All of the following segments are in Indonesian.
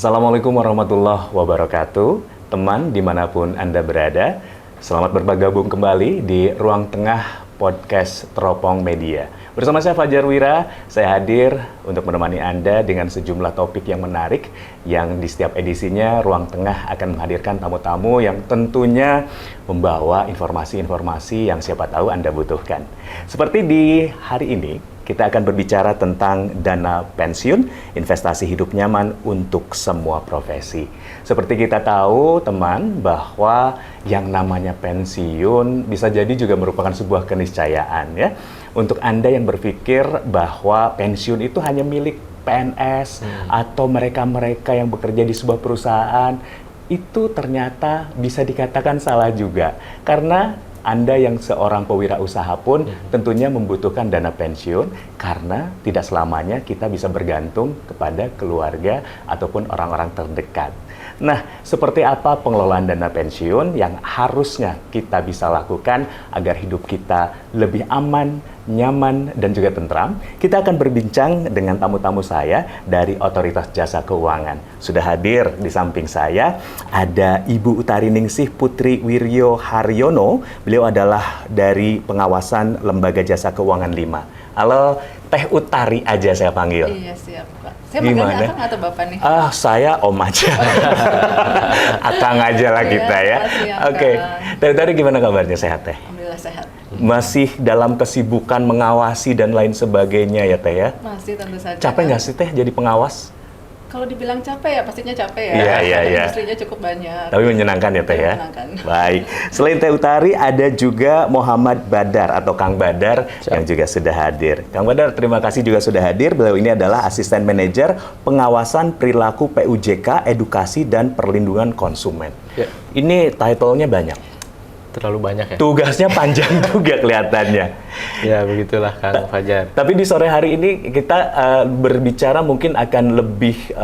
Assalamualaikum warahmatullahi wabarakatuh. Teman dimanapun Anda berada, selamat bergabung kembali di Ruang Tengah Podcast Teropong Media. Bersama saya Fajar Wira, saya hadir untuk menemani Anda dengan sejumlah topik yang menarik yang di setiap edisinya Ruang Tengah akan menghadirkan tamu-tamu yang tentunya membawa informasi-informasi yang siapa tahu Anda butuhkan. Seperti di hari ini, kita akan berbicara tentang dana pensiun, investasi hidup nyaman untuk semua profesi. Seperti kita tahu, teman, bahwa yang namanya pensiun bisa jadi juga merupakan sebuah keniscayaan, ya. Untuk Anda yang berpikir bahwa pensiun itu hanya milik PNS atau mereka-mereka yang bekerja di sebuah perusahaan, itu ternyata bisa dikatakan salah juga. Karena Anda yang seorang pewirausaha pun tentunya membutuhkan dana pensiun karena tidak selamanya kita bisa bergantung kepada keluarga ataupun orang-orang terdekat. Nah, seperti apa pengelolaan dana pensiun yang harusnya kita bisa lakukan agar hidup kita lebih aman, nyaman, dan juga tentram? Kita akan berbincang dengan tamu-tamu saya dari Otoritas Jasa Keuangan. Sudah hadir di samping saya ada Ibu Utari Ningsih Putri Wiryo Haryono. Beliau adalah dari pengawasan Lembaga Jasa Keuangan 5. Halo, Teh Utari aja saya panggil. Iya, siap, Pak. Saya panggilnya Akang atau Bapak nih? Saya Om aja. Akang aja lah kita ya. Oke. Teh Utari gimana kabarnya, sehat Teh? Alhamdulillah sehat. Masih dalam kesibukan mengawasi dan lain sebagainya ya Teh ya? Masih tentu saja. Capek nggak sih Teh jadi pengawas? Kalau dibilang capek ya pastinya capek ya. Iya. Industrinya cukup banyak. Tapi menyenangkan ya Teh ya? Menyenangkan. Baik. Selain Teh Utari ada juga Muhammad Badar atau Kang Badar yang juga sudah hadir. Kang Badar, terima kasih juga sudah hadir. Beliau ini adalah Asisten Manajer Pengawasan Perilaku PUJK Edukasi dan Perlindungan Konsumen. Ya. Ini title-nya banyak. Terlalu banyak ya? Tugasnya panjang juga kelihatannya. Ya, begitulah Kang Fajar. Tapi di sore hari ini kita berbicara mungkin akan lebih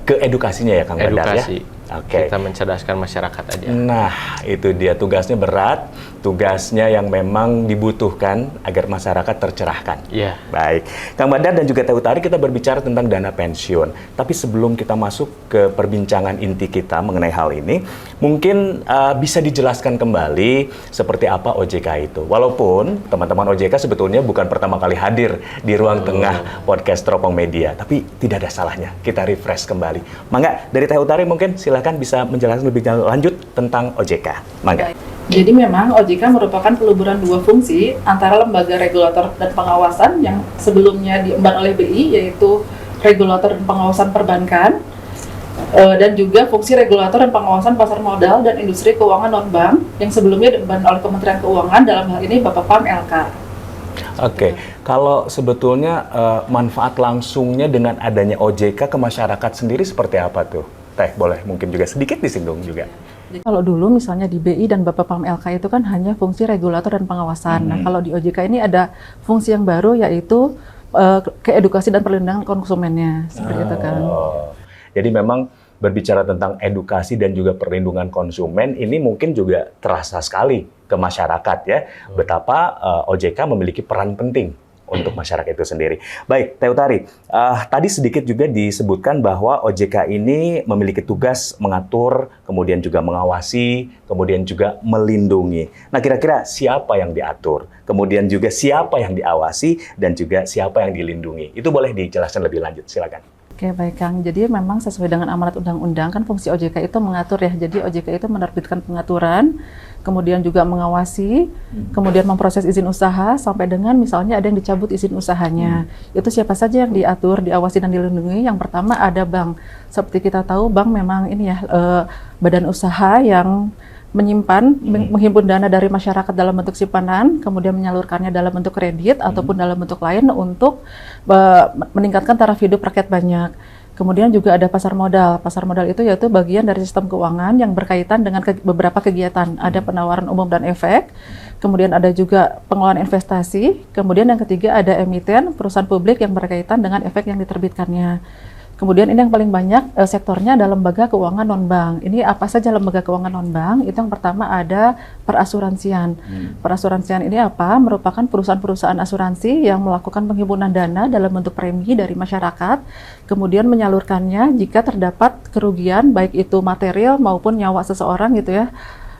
ke edukasinya ya Kang Badar ya? Edukasi. Oke. Kita mencerdaskan masyarakat aja. Nah, itu dia tugasnya berat, tugasnya yang memang dibutuhkan agar masyarakat tercerahkan. Iya. Baik. Kang Badar dan juga Teh Utari, kita berbicara tentang dana pensiun. Tapi sebelum kita masuk ke perbincangan inti kita mengenai hal ini, mungkin bisa dijelaskan kembali seperti apa OJK itu. Walaupun teman-teman OJK sebetulnya bukan pertama kali hadir di Ruang Tengah Podcast Teropong Media, tapi tidak ada salahnya kita refresh kembali. Mangga, dari Teh Utari mungkin silakan bisa menjelaskan lebih lanjut tentang OJK. Mangga. Jadi memang OJK merupakan peluburan dua fungsi antara lembaga regulator dan pengawasan yang sebelumnya diemban oleh BI, yaitu regulator dan pengawasan perbankan, dan juga fungsi regulator dan pengawasan pasar modal dan industri keuangan non-bank yang sebelumnya diemban oleh Kementerian Keuangan, dalam hal ini Bapepam LK. Oke, kalau sebetulnya manfaat langsungnya dengan adanya OJK ke masyarakat sendiri seperti apa tuh? Teh, boleh mungkin juga sedikit disinggung juga. Kalau dulu misalnya di BI dan Bapepam LK itu kan hanya fungsi regulator dan pengawasan. Nah, kalau di OJK ini ada fungsi yang baru, yaitu keedukasi dan perlindungan konsumennya, seperti itu kan. Jadi memang berbicara tentang edukasi dan juga perlindungan konsumen ini mungkin juga terasa sekali ke masyarakat ya, betapa OJK memiliki peran penting untuk masyarakat itu sendiri. Baik, Teh Utari, tadi sedikit juga disebutkan bahwa OJK ini memiliki tugas mengatur, kemudian juga mengawasi, kemudian juga melindungi. Nah, kira-kira siapa yang diatur? Kemudian juga siapa yang diawasi dan juga siapa yang dilindungi? Itu boleh dijelaskan lebih lanjut, silakan. Oke, baik Kang. Jadi memang sesuai dengan amanat undang-undang kan fungsi OJK itu mengatur ya. Jadi OJK itu menerbitkan pengaturan, kemudian juga mengawasi, kemudian memproses izin usaha sampai dengan misalnya ada yang dicabut izin usahanya. Itu siapa saja yang diatur, diawasi dan dilindungi? Yang pertama ada bank. Seperti kita tahu bank memang ini ya badan usaha yang menyimpan, menghimpun dana dari masyarakat dalam bentuk simpanan, kemudian menyalurkannya dalam bentuk kredit ataupun dalam bentuk lain untuk meningkatkan taraf hidup rakyat banyak. Kemudian juga ada pasar modal. Pasar modal itu yaitu bagian dari sistem keuangan yang berkaitan dengan beberapa kegiatan. Ada penawaran umum dan efek, kemudian ada juga pengelolaan investasi, kemudian yang ketiga ada emiten, perusahaan publik yang berkaitan dengan efek yang diterbitkannya. Kemudian ini yang paling banyak sektornya ada lembaga keuangan non-bank. Ini apa saja lembaga keuangan non-bank? Itu yang pertama ada perasuransian. Perasuransian ini apa? Merupakan perusahaan-perusahaan asuransi yang melakukan penghimpunan dana dalam bentuk premi dari masyarakat, kemudian menyalurkannya jika terdapat kerugian baik itu material maupun nyawa seseorang gitu ya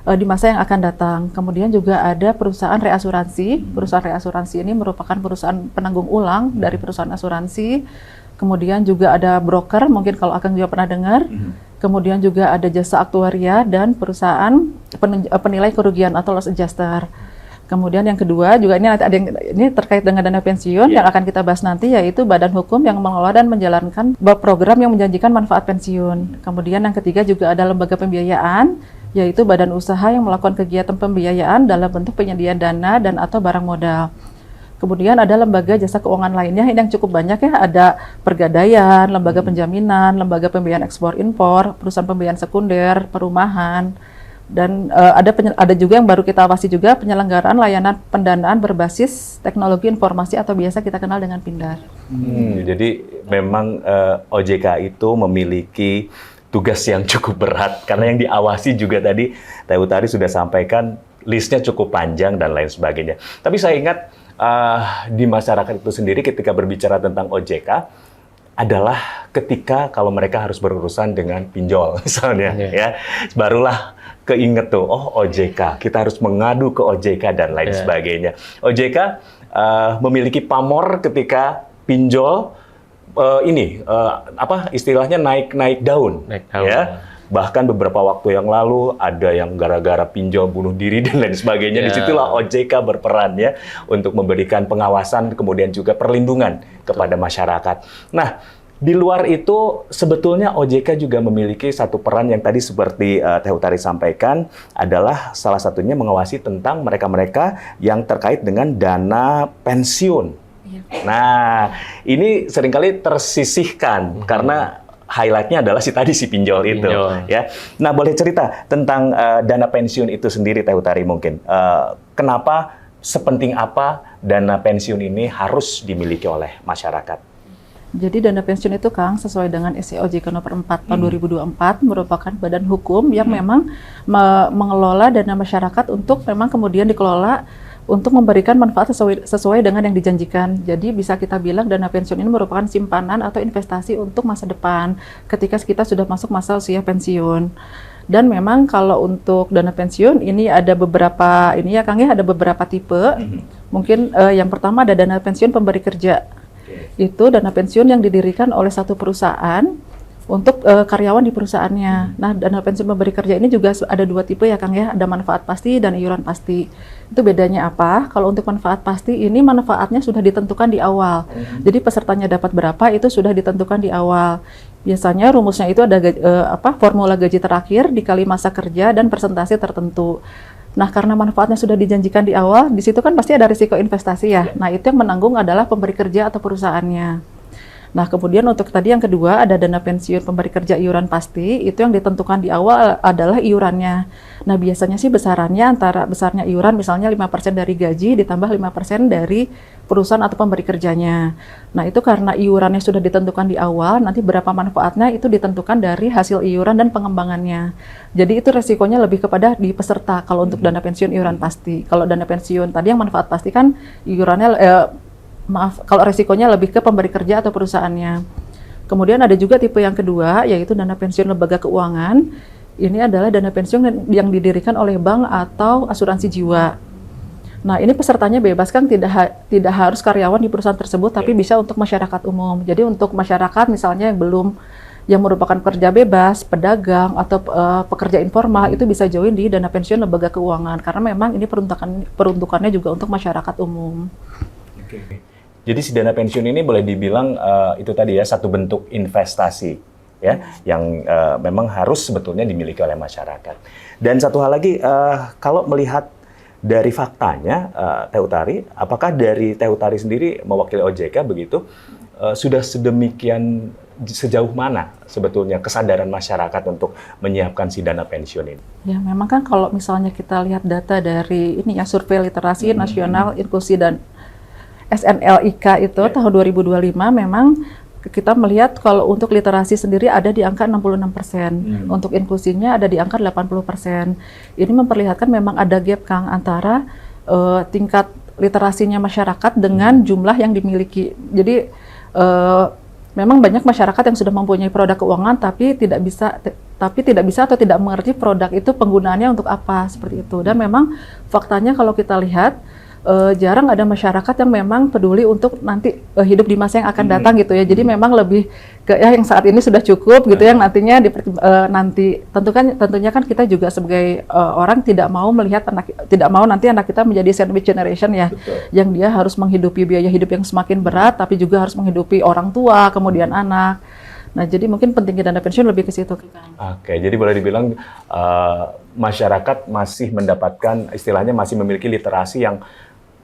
di masa yang akan datang. Kemudian juga ada perusahaan reasuransi. Perusahaan reasuransi ini merupakan perusahaan penanggung ulang dari perusahaan asuransi. Kemudian juga ada broker, mungkin kalau Akang juga pernah dengar. Kemudian juga ada jasa aktuaria dan perusahaan penilai kerugian atau loss adjuster. Kemudian yang kedua juga ini nanti ada ini terkait dengan dana pensiun yang akan kita bahas nanti, yaitu badan hukum yang mengelola dan menjalankan program yang menjanjikan manfaat pensiun. Kemudian yang ketiga juga ada lembaga pembiayaan, yaitu badan usaha yang melakukan kegiatan pembiayaan dalam bentuk penyediaan dana dan atau barang modal. Kemudian ada lembaga jasa keuangan lainnya yang cukup banyak ya, ada pergadaian, lembaga penjaminan, lembaga pembiayaan ekspor impor, perusahaan pembiayaan sekunder, perumahan, dan ada juga yang baru kita awasi juga penyelenggaraan layanan pendanaan berbasis teknologi informasi atau biasa kita kenal dengan Pindar. Jadi memang OJK itu memiliki tugas yang cukup berat karena yang diawasi juga tadi Teh Utari sudah sampaikan listnya cukup panjang dan lain sebagainya. Tapi saya ingat di masyarakat itu sendiri ketika berbicara tentang OJK adalah ketika kalau mereka harus berurusan dengan pinjol misalnya ya, barulah keinget tuh, oh OJK, kita harus mengadu ke OJK dan lain sebagainya. OJK memiliki pamor ketika pinjol istilahnya naik daun. Ya. Bahkan beberapa waktu yang lalu ada yang gara-gara pinjol bunuh diri dan lain sebagainya. Disitulah OJK berperan ya untuk memberikan pengawasan kemudian juga perlindungan kepada masyarakat. Nah, di luar itu sebetulnya OJK juga memiliki satu peran yang tadi seperti Teh Utari sampaikan adalah salah satunya mengawasi tentang mereka-mereka yang terkait dengan dana pensiun. Nah, ini seringkali tersisihkan karena highlight-nya adalah si pinjol itu. Ya. Nah, boleh cerita tentang dana pensiun itu sendiri, Teh Utari mungkin. Kenapa, sepenting apa dana pensiun ini harus dimiliki oleh masyarakat? Jadi dana pensiun itu, Kang, sesuai dengan SE OJK nomor 4 tahun 2024 merupakan badan hukum yang memang mengelola dana masyarakat untuk memang kemudian dikelola untuk memberikan manfaat sesuai dengan yang dijanjikan. Jadi bisa kita bilang dana pensiun ini merupakan simpanan atau investasi untuk masa depan ketika kita sudah masuk masa usia pensiun. Dan memang kalau untuk dana pensiun ini ada beberapa Kang ya, ada beberapa tipe. Mungkin yang pertama ada dana pensiun pemberi kerja. Itu dana pensiun yang didirikan oleh satu perusahaan untuk karyawan di perusahaannya. Nah, dana pensiun pemberi kerja ini juga ada dua tipe ya, Kang ya. Ada manfaat pasti dan iuran pasti. Itu bedanya apa? Kalau untuk manfaat pasti ini manfaatnya sudah ditentukan di awal. Jadi pesertanya dapat berapa itu sudah ditentukan di awal. Biasanya rumusnya itu ada formula gaji terakhir dikali masa kerja dan persentase tertentu. Nah, karena manfaatnya sudah dijanjikan di awal, di situ kan pasti ada risiko investasi ya. Nah, itu yang menanggung adalah pemberi kerja atau perusahaannya. Nah, kemudian untuk tadi yang kedua ada dana pensiun pemberi kerja iuran pasti, itu yang ditentukan di awal adalah iurannya. Nah, biasanya sih besarnya iuran misalnya 5% dari gaji ditambah 5% dari perusahaan atau pemberi kerjanya. Nah, itu karena iurannya sudah ditentukan di awal, nanti berapa manfaatnya itu ditentukan dari hasil iuran dan pengembangannya. Jadi itu resikonya lebih kepada di peserta kalau untuk dana pensiun iuran pasti. Kalau dana pensiun tadi yang manfaat pasti kan iurannya kalau resikonya lebih ke pemberi kerja atau perusahaannya. Kemudian ada juga tipe yang kedua, yaitu dana pensiun lembaga keuangan. Ini adalah dana pensiun yang didirikan oleh bank atau asuransi jiwa. Nah, ini pesertanya bebas, kan tidak harus karyawan di perusahaan tersebut, tapi bisa untuk masyarakat umum. Jadi untuk masyarakat misalnya yang merupakan pekerja bebas, pedagang, atau pekerja informal, itu bisa join di dana pensiun lembaga keuangan. Karena memang ini peruntukannya juga untuk masyarakat umum. Jadi si dana pensiun ini boleh dibilang itu tadi ya satu bentuk investasi ya yang memang harus sebetulnya dimiliki oleh masyarakat. Dan satu hal lagi kalau melihat dari faktanya Teh Utari, apakah dari Teh Utari sendiri mewakili OJK begitu sudah sedemikian sejauh mana sebetulnya kesadaran masyarakat untuk menyiapkan si dana pensiun ini? Ya, memang kan kalau misalnya kita lihat data dari survei literasi nasional inklusi dan SNLIK itu tahun 2025 memang kita melihat kalau untuk literasi sendiri ada di angka 66%, untuk inklusinya ada di angka 80%. Ini memperlihatkan memang ada gap, Kang, antara tingkat literasinya masyarakat dengan jumlah yang dimiliki. Jadi memang banyak masyarakat yang sudah mempunyai produk keuangan tapi tidak bisa atau tidak mengerti produk itu penggunaannya untuk apa, seperti itu. Dan memang faktanya kalau kita lihat jarang ada masyarakat yang memang peduli untuk nanti hidup di masa yang akan datang gitu ya. Jadi memang lebih ke yang saat ini sudah cukup gitu, yang nantinya nanti tentunya kan kita juga sebagai orang tidak mau nanti anak kita menjadi sandwich generation ya. Betul. Yang dia harus menghidupi biaya hidup yang semakin berat tapi juga harus menghidupi orang tua kemudian anak. Nah, jadi mungkin pentingnya dana pensiun lebih ke situ. Oke, jadi boleh dibilang masyarakat masih mendapatkan, istilahnya masih memiliki literasi yang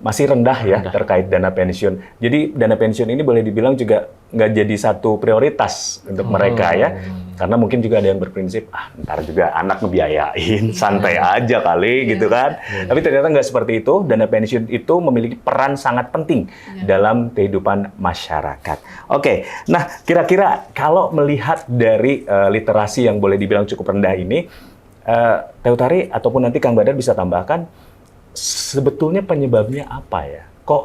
masih rendah ya terkait dana pensiun. Jadi dana pensiun ini boleh dibilang juga nggak jadi satu prioritas untuk mereka ya. Karena mungkin juga ada yang berprinsip, ntar juga anak ngebiayain, santai aja kali gitu kan. Tapi ternyata nggak seperti itu. Dana pensiun itu memiliki peran sangat penting dalam kehidupan masyarakat. Oke, nah kira-kira kalau melihat dari literasi yang boleh dibilang cukup rendah ini, Teh Utari ataupun nanti Kang Badar bisa tambahkan, sebetulnya penyebabnya apa ya? Kok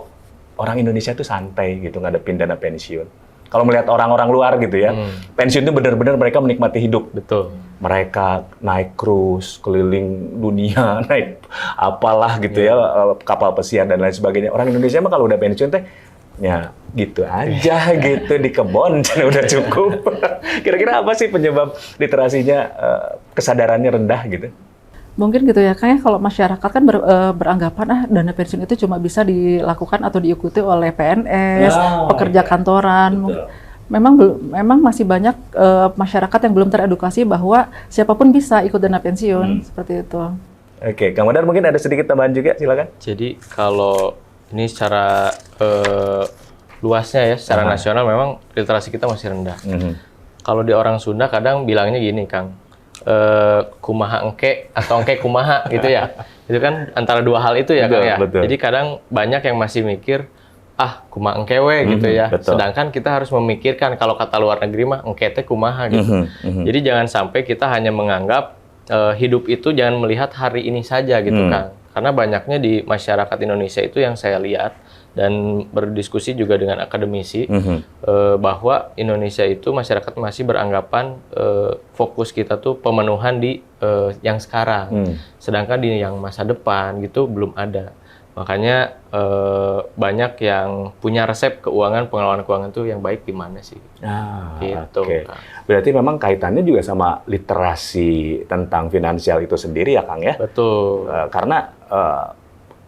orang Indonesia itu santai gitu ngadepin dana pensiun? Kalau melihat orang-orang luar gitu ya, pensiun itu benar-benar mereka menikmati hidup. Betul. Mereka naik cruise, keliling dunia, naik apalah gitu ya, kapal pesiar dan lain sebagainya. Orang Indonesia mah kalau udah pensiun teh, ya gitu aja gitu di kebon, udah cukup. Kira-kira apa sih penyebab literasinya, kesadarannya rendah gitu? Mungkin gitu ya, kayak kalau masyarakat kan beranggapan dana pensiun itu cuma bisa dilakukan atau diikuti oleh PNS, pekerja kantoran. Betul. Memang masih banyak masyarakat yang belum teredukasi bahwa siapapun bisa ikut dana pensiun, seperti itu. Oke, Kang Badar mungkin ada sedikit tambahan juga, silakan. Jadi kalau ini secara luasnya ya, secara nasional memang literasi kita masih rendah. Kalau di orang Sunda kadang bilangnya gini, Kang, kumaha engke atau engke kumaha gitu ya. Itu kan antara dua hal itu ya, betul, Kang ya. Betul. Jadi kadang banyak yang masih mikir kumaha engke we gitu ya. Betul. Sedangkan kita harus memikirkan kalau kata luar negeri mah engke teh kumaha gitu. Jadi jangan sampai kita hanya menganggap hidup itu jangan melihat hari ini saja gitu, Kang. Karena banyaknya di masyarakat Indonesia itu yang saya lihat dan berdiskusi juga dengan akademisi bahwa Indonesia itu masyarakat masih beranggapan fokus kita tuh pemenuhan di yang sekarang, sedangkan di yang masa depan gitu belum ada. Makanya banyak yang punya resep keuangan, pengelolaan keuangan tuh yang baik di mana sih? Gitu. Oke. Berarti memang kaitannya juga sama literasi tentang finansial itu sendiri ya, Kang ya? Betul. Karena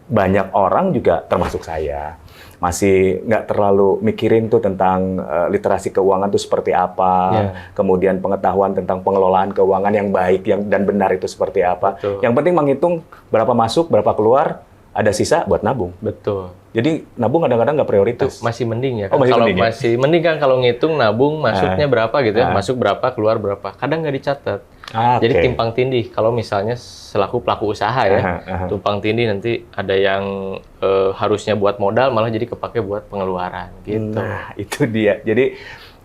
banyak orang juga termasuk saya masih nggak terlalu mikirin tuh tentang literasi keuangan tuh seperti apa, kemudian pengetahuan tentang pengelolaan keuangan yang baik dan benar itu seperti apa. Betul. Yang penting menghitung berapa masuk, berapa keluar, ada sisa buat nabung. Betul. Jadi nabung kadang-kadang nggak prioritas. Masih mending ya. Oh, masih kalau mending, ya? masih mending kan kalau ngitung nabung masuknya berapa gitu ya, masuk berapa, keluar berapa. Kadang nggak dicatat. Jadi timpang tindih. Kalau misalnya selaku pelaku usaha ya, tumpang tindih nanti ada yang harusnya buat modal malah jadi kepake buat pengeluaran gitu. Nah, itu dia. Jadi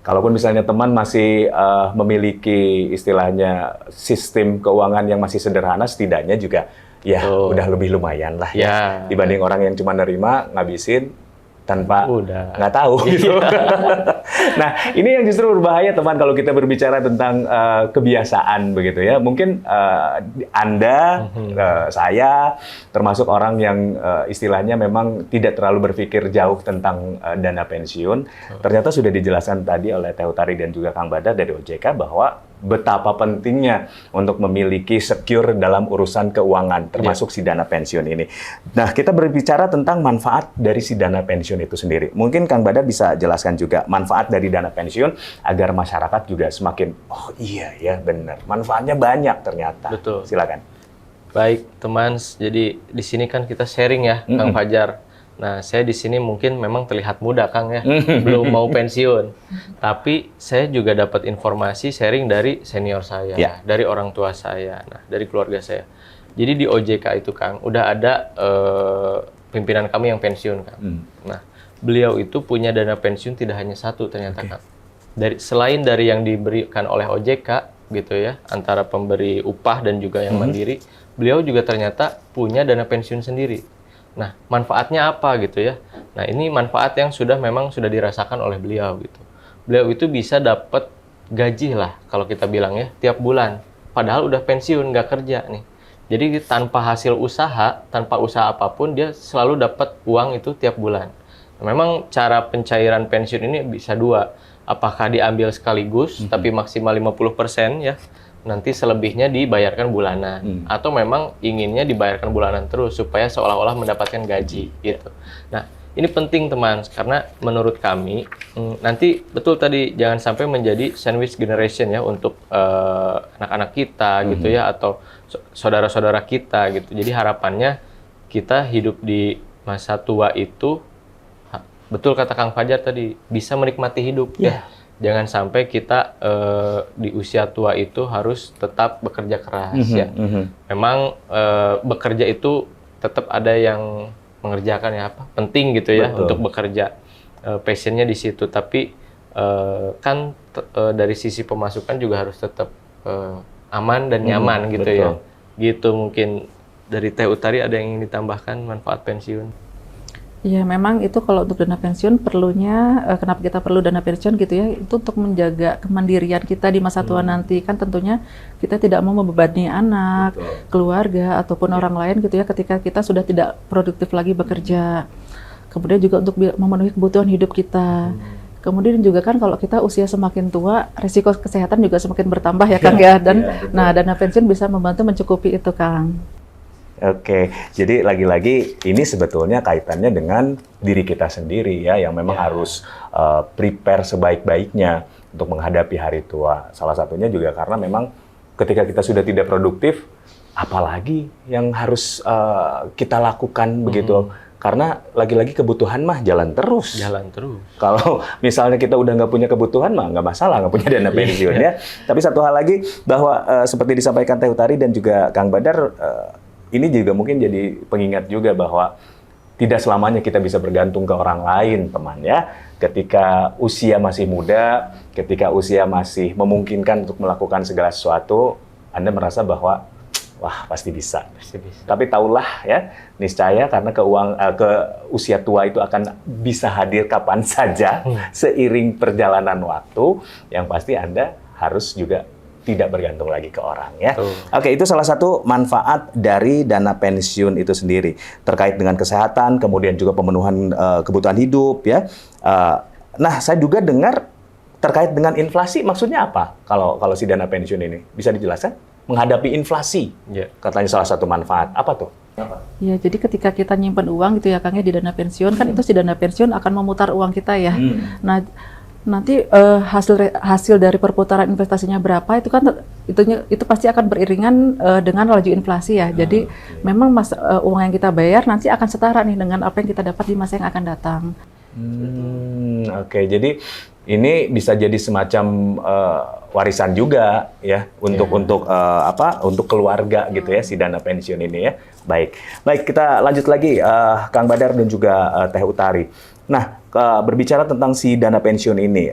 kalaupun misalnya teman masih memiliki istilahnya sistem keuangan yang masih sederhana, setidaknya juga ya udah lebih lumayan lah ya. Dibanding orang yang cuma nerima, ngabisin tanpa nggak tahu gitu. Nah, ini yang justru berbahaya teman kalau kita berbicara tentang kebiasaan begitu ya. Mungkin Anda, saya termasuk orang yang istilahnya memang tidak terlalu berpikir jauh tentang dana pensiun. Ternyata sudah dijelaskan tadi oleh Teh Utari dan juga Kang Badar dari OJK bahwa betapa pentingnya untuk memiliki secure dalam urusan keuangan, termasuk si dana pensiun ini. Nah, kita berbicara tentang manfaat dari si dana pensiun itu sendiri. Mungkin Kang Badar bisa jelaskan juga manfaat dari dana pensiun agar masyarakat juga semakin, oh iya ya benar, manfaatnya banyak ternyata. Betul. Silakan. Baik, teman. Jadi di sini kan kita sharing ya, Kang Fajar. Nah, saya di sini mungkin memang terlihat muda, Kang ya, belum mau pensiun. Tapi saya juga dapat informasi sharing dari senior saya, dari orang tua saya, dari keluarga saya. Jadi di OJK itu, Kang, udah ada pimpinan kami yang pensiun, Kang. Nah, beliau itu punya dana pensiun tidak hanya satu ternyata, Kang. selain dari yang diberikan oleh OJK gitu ya, antara pemberi upah dan juga yang mandiri, beliau juga ternyata punya dana pensiun sendiri. Nah, manfaatnya apa gitu ya? Nah, ini manfaat yang memang sudah dirasakan oleh beliau gitu. Beliau itu bisa dapat gaji lah kalau kita bilang ya tiap bulan. Padahal udah pensiun, nggak kerja nih. Jadi tanpa hasil usaha, tanpa usaha apapun, dia selalu dapat uang itu tiap bulan. Memang cara pencairan pensiun ini bisa dua. Apakah diambil sekaligus, tapi maksimal 50% ya, nanti selebihnya dibayarkan bulanan. Atau memang inginnya dibayarkan bulanan terus, supaya seolah-olah mendapatkan gaji gitu. Nah, ini penting teman, karena menurut kami, nanti betul tadi, jangan sampai menjadi sandwich generation ya, untuk anak-anak kita gitu ya, atau saudara-saudara kita gitu. Jadi harapannya, kita hidup di masa tua itu, betul kata Kang Fajar tadi, bisa menikmati hidup ya. Jangan sampai kita di usia tua itu harus tetap bekerja keras ya. Memang bekerja itu tetap ada yang mengerjakan ya, penting gitu ya. Betul. Untuk bekerja. Passionnya di situ, tapi kan dari sisi pemasukan juga harus tetap aman dan nyaman gitu. Betul. Ya. Gitu mungkin dari Teh Utari ada yang ingin ditambahkan manfaat pensiun. Ya, memang itu kalau untuk dana pensiun perlunya, kenapa kita perlu dana pensiun gitu ya, itu untuk menjaga kemandirian kita di masa tua nanti. Kan tentunya kita tidak mau membebani anak, keluarga, ataupun orang lain gitu ya, ketika kita sudah tidak produktif lagi bekerja. Kemudian juga untuk memenuhi kebutuhan hidup kita. Kemudian juga kan kalau kita usia semakin tua, risiko kesehatan juga semakin bertambah ya Kang ya. Dan nah, dana pensiun bisa membantu mencukupi itu Kang. Oke, jadi lagi-lagi ini sebetulnya kaitannya dengan diri kita sendiri ya, yang memang harus prepare sebaik-baiknya untuk menghadapi hari tua. Salah satunya juga karena memang ketika kita sudah tidak produktif, apalagi yang harus kita lakukan begitu. Karena lagi-lagi kebutuhan mah jalan terus. Jalan terus. Kalau misalnya kita udah nggak punya kebutuhan mah nggak masalah, nggak punya dana pensiun ya. Tapi satu hal lagi bahwa seperti disampaikan Teh Utari dan juga Kang Badar, ini juga mungkin jadi pengingat juga bahwa tidak selamanya kita bisa bergantung ke orang lain, teman ya. Ketika usia masih muda, ketika usia masih memungkinkan untuk melakukan segala sesuatu, Anda merasa bahwa wah pasti bisa. Tapi tahulah ya, niscaya karena ke usia tua itu akan bisa hadir kapan saja seiring perjalanan waktu, yang pasti Anda harus juga tidak bergantung lagi ke orang ya. Oke, itu salah satu manfaat dari dana pensiun itu sendiri terkait dengan kesehatan, kemudian juga pemenuhan kebutuhan hidup ya. Nah, saya juga dengar terkait dengan inflasi, maksudnya apa? Kalau si dana pensiun ini bisa dijelaskan? Menghadapi inflasi, katanya salah satu manfaat. Apa tuh? Ya, jadi ketika kita nyimpan uang gitu ya Kang ya di dana pensiun, kan itu si dana pensiun akan memutar uang kita ya. Nah, nanti hasil dari perputaran investasinya berapa itu kan itu pasti akan beriringan dengan laju inflasi ya. Jadi memang uang yang kita bayar nanti akan setara nih dengan apa yang kita dapat di masa yang akan datang. Oke, jadi ini bisa jadi semacam warisan juga ya untuk keluarga gitu ya, si dana pensiun ini ya. Baik, kita lanjut lagi Kang Badar dan juga Teh Utari. Nah, berbicara tentang si dana pensiun ini,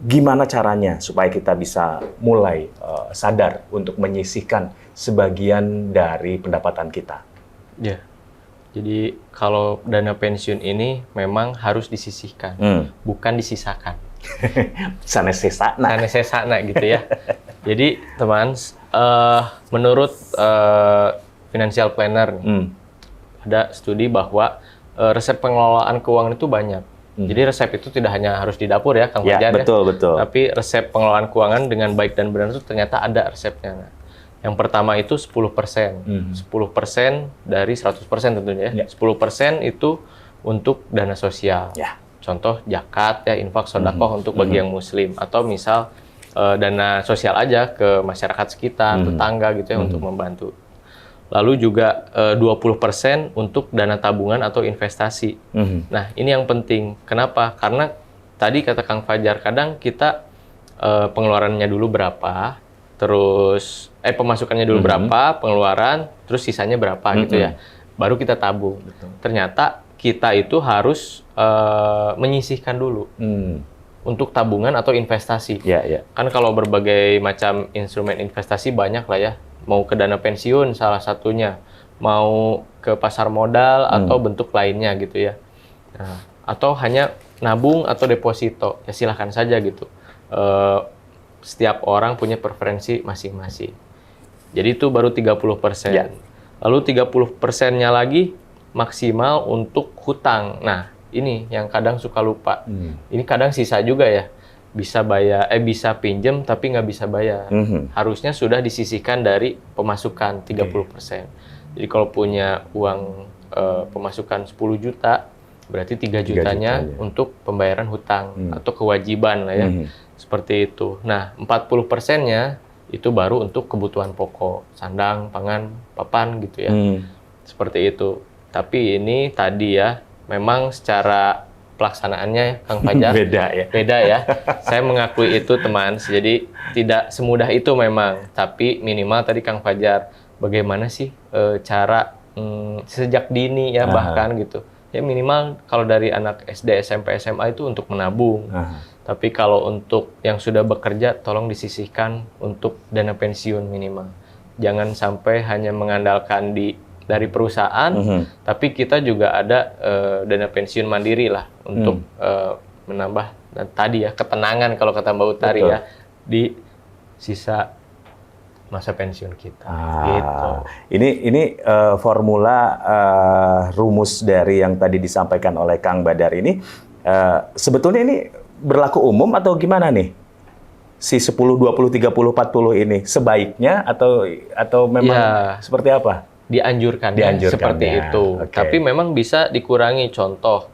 gimana caranya supaya kita bisa mulai sadar untuk menyisihkan sebagian dari pendapatan kita? Ya. Jadi kalau dana pensiun ini memang harus disisihkan, bukan disisakan. Sanesesana gitu ya. Jadi teman, menurut financial planner ada studi bahwa resep pengelolaan keuangan itu banyak. Jadi resep itu tidak hanya harus di dapur ya, Kang Fajar ya. Betul. Tapi resep pengelolaan keuangan dengan baik dan benar itu ternyata ada resepnya. Nah, yang pertama itu 10%. 10% dari 100% tentunya ya. 10% itu untuk dana sosial. Contoh zakat ya, infak sedekah untuk bagi yang muslim, atau misal dana sosial aja ke masyarakat sekitar, tetangga gitu ya, untuk membantu. Lalu juga 20% untuk dana tabungan atau investasi. Nah, ini yang penting. Kenapa? Karena tadi kata Kang Fajar, kadang kita pengeluarannya dulu berapa, terus pemasukannya dulu berapa, pengeluaran, terus sisanya berapa gitu ya. Baru kita tabung. Ternyata kita itu harus menyisihkan dulu. untuk tabungan atau investasi. Ya, ya. Kan kalau berbagai macam instrumen investasi banyak lah ya. Mau ke dana pensiun salah satunya, mau ke pasar modal atau bentuk lainnya gitu ya. Nah, atau hanya nabung atau deposito, ya silahkan saja gitu. Setiap orang punya preferensi masing-masing. Jadi itu baru 30%. Ya. Lalu 30%-nya lagi maksimal untuk hutang. Nah, ini yang kadang suka lupa. Ini kadang sisa juga ya. Bisa bayar, bisa pinjem tapi nggak bisa bayar. Harusnya sudah disisihkan dari pemasukan 30%. Jadi kalau punya uang pemasukan 10 juta, berarti 3 jutanya untuk pembayaran hutang atau kewajiban lah ya. Seperti itu. Nah, 40%-nya itu baru untuk kebutuhan pokok, sandang, pangan, papan gitu ya. Seperti itu. Tapi ini tadi ya, memang secara pelaksanaannya Kang Fajar beda ya. Saya mengakui itu teman. Jadi tidak semudah itu memang. Tapi minimal tadi Kang Fajar, bagaimana sih cara sejak dini ya bahkan gitu. Ya minimal kalau dari anak SD, SMP, SMA itu untuk menabung. Tapi kalau untuk yang sudah bekerja, tolong disisihkan untuk dana pensiun minimal. Jangan sampai hanya mengandalkan dari perusahaan, tapi kita juga ada dana pensiun mandiri lah untuk menambah tadi ya ketenangan kalau kata Mbak Utari ya di sisa masa pensiun kita. Gitu. Ini formula rumus dari yang tadi disampaikan oleh Kang Badar ini sebetulnya ini berlaku umum atau gimana nih? Si 10, 20, 30, 40 ini sebaiknya atau memang seperti apa? Dianjurkan seperti itu. Tapi memang bisa dikurangi. Contoh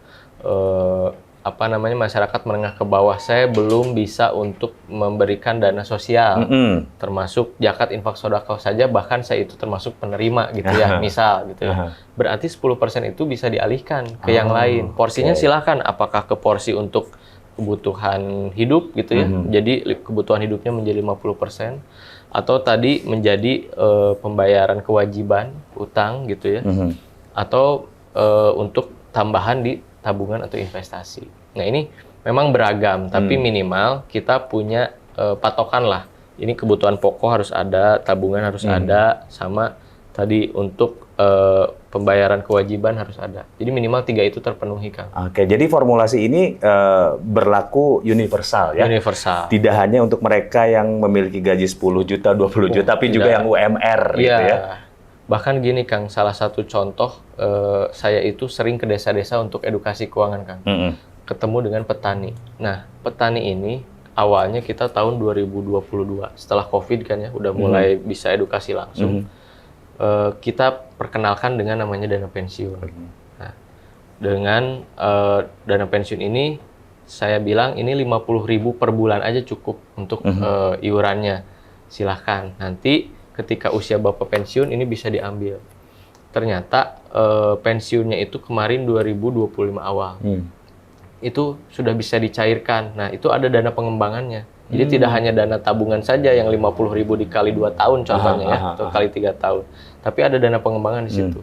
masyarakat menengah ke bawah, saya belum bisa untuk memberikan dana sosial, termasuk zakat, infak, sedekah saja, bahkan saya itu termasuk penerima gitu ya, misal gitu ya. Berarti 10% itu bisa dialihkan ke yang lain. Porsinya silakan, apakah ke porsi untuk kebutuhan hidup gitu ya, jadi kebutuhan hidupnya menjadi 50%, atau tadi menjadi pembayaran kewajiban utang gitu ya, atau untuk tambahan di tabungan atau investasi. Nah ini memang beragam, tapi minimal kita punya patokan lah. Ini kebutuhan pokok harus ada, tabungan harus ada, sama tadi untuk pembayaran kewajiban harus ada. Jadi minimal 3 itu terpenuhi, Kang. Oke, jadi formulasi ini berlaku universal ya? Universal. Tidak hanya untuk mereka yang memiliki gaji 10 juta, 20 juta, tapi juga yang UMR gitu ya? Bahkan gini, Kang, salah satu contoh, saya itu sering ke desa-desa untuk edukasi keuangan, Kang. Ketemu dengan petani. Nah, petani ini awalnya kita tahun 2022, setelah COVID kan ya, udah mulai bisa edukasi langsung. Kita perkenalkan dengan namanya dana pensiun. Nah, dengan dana pensiun ini, saya bilang ini 50.000 per bulan aja cukup untuk iurannya. Silahkan, nanti ketika usia Bapak pensiun ini bisa diambil. Ternyata pensiunnya itu kemarin 2025 awal. Itu sudah bisa dicairkan. Nah, itu ada dana pengembangannya. Jadi tidak hanya dana tabungan saja yang 50.000 dikali 2 tahun contohnya ya, atau kali 3 tahun. Tapi ada dana pengembangan di situ.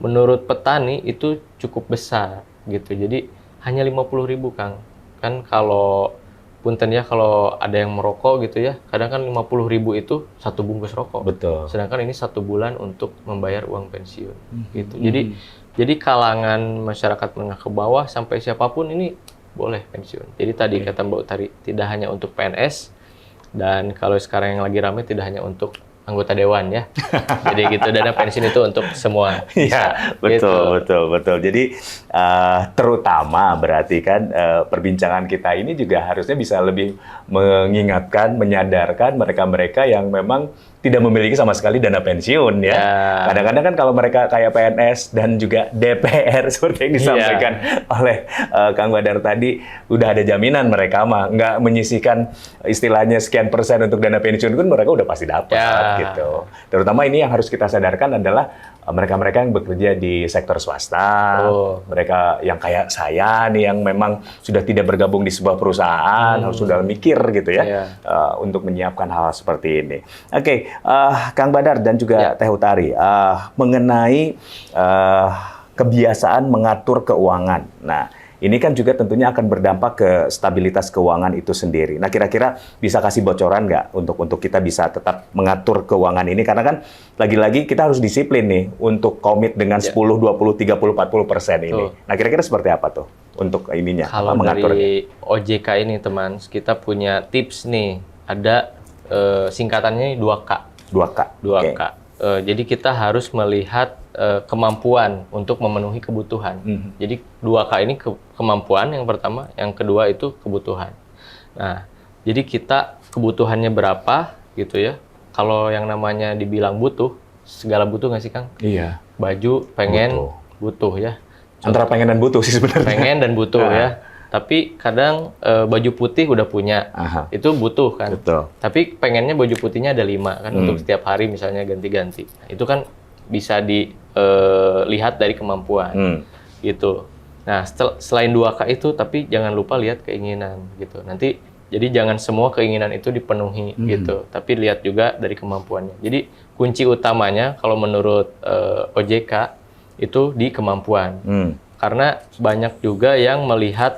Menurut petani itu cukup besar gitu. Jadi hanya 50.000, Kang. Kan kalau punten ya, kalau ada yang merokok gitu ya, kadang kan 50.000 itu 1 bungkus rokok. Betul. Sedangkan ini 1 bulan untuk membayar uang pensiun gitu. Jadi kalangan masyarakat menengah ke bawah sampai siapapun ini boleh pensiun. Jadi tadi kata Mbak Utari, tidak hanya untuk PNS, dan kalau sekarang yang lagi ramai tidak hanya untuk anggota dewan ya. Jadi gitu, dana pensiun itu untuk semua. Iya, betul. Jadi terutama berarti kan perbincangan kita ini juga harusnya bisa lebih mengingatkan, menyadarkan mereka-mereka yang memang tidak memiliki sama sekali dana pensiun ya. Kadang-kadang kan kalau mereka kayak PNS dan juga DPR seperti yang disampaikan oleh Kang Badar tadi, udah ada jaminan mereka mah nggak menyisihkan istilahnya sekian persen untuk dana pensiun, kan mereka udah pasti dapat gitu. Terutama ini yang harus kita sadarkan adalah mereka-mereka yang bekerja di sektor swasta, mereka yang kayak saya nih yang memang sudah tidak bergabung di sebuah perusahaan, harus sudah mikir gitu ya, untuk menyiapkan hal seperti ini. Oke, Kang Badar dan juga Teh Utari, mengenai kebiasaan mengatur keuangan. Nah, ini kan juga tentunya akan berdampak ke stabilitas keuangan itu sendiri. Nah, kira-kira bisa kasih bocoran nggak untuk kita bisa tetap mengatur keuangan ini? Karena kan lagi-lagi kita harus disiplin nih untuk komit dengan 10, 20, 30, 40% ini. Nah, kira-kira seperti apa tuh untuk ininya? Kalau dari OJK ini teman, kita punya tips nih. Ada singkatannya 2K. 2K. 2K. Jadi kita harus melihat kemampuan untuk memenuhi kebutuhan. Jadi 2K ini kemampuan yang pertama, yang kedua itu kebutuhan. Nah, jadi kita kebutuhannya berapa gitu ya. Kalau yang namanya dibilang butuh, segala butuh nggak sih Kang? Iya. Baju, pengen, butuh ya. Antara pengen dan butuh sih sebenarnya. Pengen dan butuh ya. Tapi kadang baju putih udah punya, itu butuh kan. Betul. Tapi pengennya baju putihnya ada 5 kan untuk setiap hari misalnya ganti-ganti. Nah, itu kan bisa dilihat dari kemampuan gitu. Nah selain 2K itu, tapi jangan lupa lihat keinginan gitu. Nanti jadi jangan semua keinginan itu dipenuhi gitu, tapi lihat juga dari kemampuannya. Jadi kunci utamanya kalau menurut OJK itu di kemampuan. Karena banyak juga yang melihat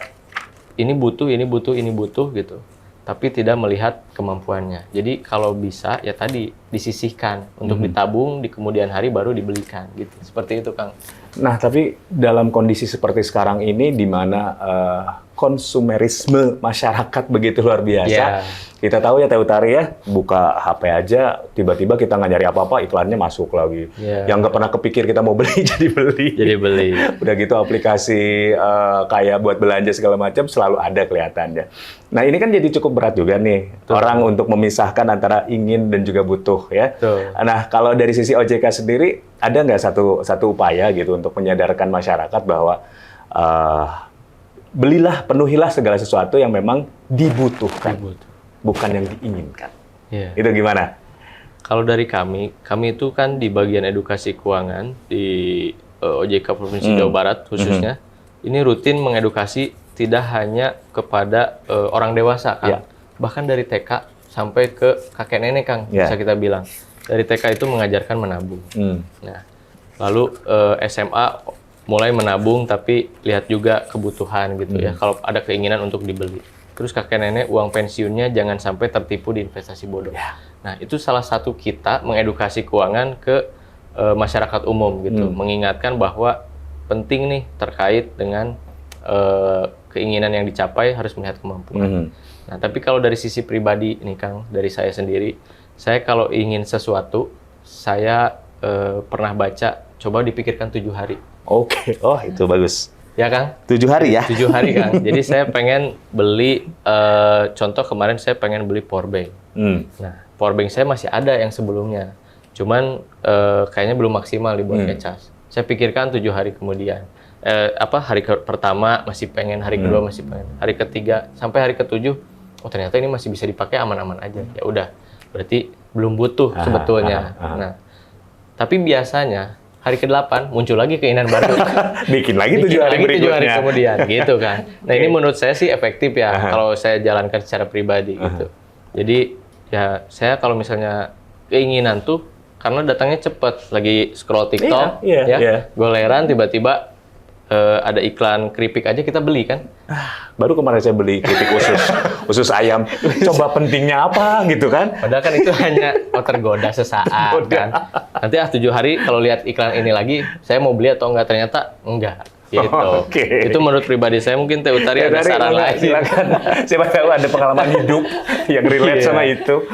ini butuh, ini butuh, ini butuh gitu, tapi tidak melihat kemampuannya. Jadi kalau bisa ya tadi disisihkan untuk ditabung, di kemudian hari baru dibelikan gitu. Seperti itu Kang. Nah, tapi dalam kondisi seperti sekarang ini di mana konsumerisme masyarakat begitu luar biasa. Kita tahu ya Teh Utari ya, buka HP aja tiba-tiba kita nggak nyari apa-apa, iklannya masuk lagi. Yang nggak pernah kepikir kita mau beli jadi beli. Jadi beli. Udah gitu aplikasi kayak buat belanja segala macam selalu ada kelihatannya. Nah, ini kan jadi cukup berat juga nih orang untuk memisahkan antara ingin dan juga butuh ya. Nah, kalau dari sisi OJK sendiri ada nggak satu upaya gitu untuk menyadarkan masyarakat bahwa belilah, penuhilah segala sesuatu yang memang dibutuhkan, bukan yang diinginkan. Itu gimana? Kalau dari kami itu kan di bagian edukasi keuangan di OJK Provinsi Jawa Barat khususnya, ini rutin mengedukasi tidak hanya kepada orang dewasa Kang, bahkan dari TK sampai ke kakek nenek Kang, bisa kita bilang. Dari TK itu mengajarkan menabung. Nah, lalu SMA mulai menabung tapi lihat juga kebutuhan gitu ya. Kalau ada keinginan untuk dibeli. Terus kakek nenek uang pensiunnya jangan sampai tertipu di investasi bodong. Nah, itu salah satu kita mengedukasi keuangan ke masyarakat umum gitu. Mengingatkan bahwa penting nih terkait dengan keinginan yang dicapai harus melihat kemampuan. Nah, tapi kalau dari sisi pribadi nih Kang, dari saya sendiri, saya kalau ingin sesuatu, saya pernah baca, coba dipikirkan 7 hari. Oke, oh itu bagus. Ya Kang? 7 hari ya? 7 hari Kang. Jadi saya pengen beli, contoh kemarin saya pengen beli powerbank. Nah, powerbank saya masih ada yang sebelumnya. Cuman kayaknya belum maksimal dibuat ngecas. Saya pikirkan 7 hari kemudian. Hari pertama masih pengen, hari kedua masih pengen, hari ketiga, sampai hari ke-7, oh ternyata ini masih bisa dipakai aman-aman aja. Ya udah, berarti belum butuh sebetulnya. Nah, tapi biasanya hari ke-8 muncul lagi keinginan baru. Bikin lagi 7 hari berikutnya. 7 hari kemudian, gitu kan. Nah, ini menurut saya sih efektif ya, kalau saya jalankan secara pribadi gitu. Jadi, ya saya kalau misalnya keinginan tuh, karena datangnya cepet, lagi scroll TikTok, goleran tiba-tiba ada iklan keripik aja kita beli kan. Baru kemarin saya beli keripik usus ayam. Coba pentingnya apa gitu kan? Padahal kan itu hanya tergoda sesaat kan. Nanti 7 hari kalau lihat iklan ini lagi, saya mau beli atau enggak, ternyata enggak. Gitu. Itu menurut pribadi saya, mungkin Teh Utari ada saran lain. Silakan. Siapa tahu ada pengalaman hidup yang relate sama itu.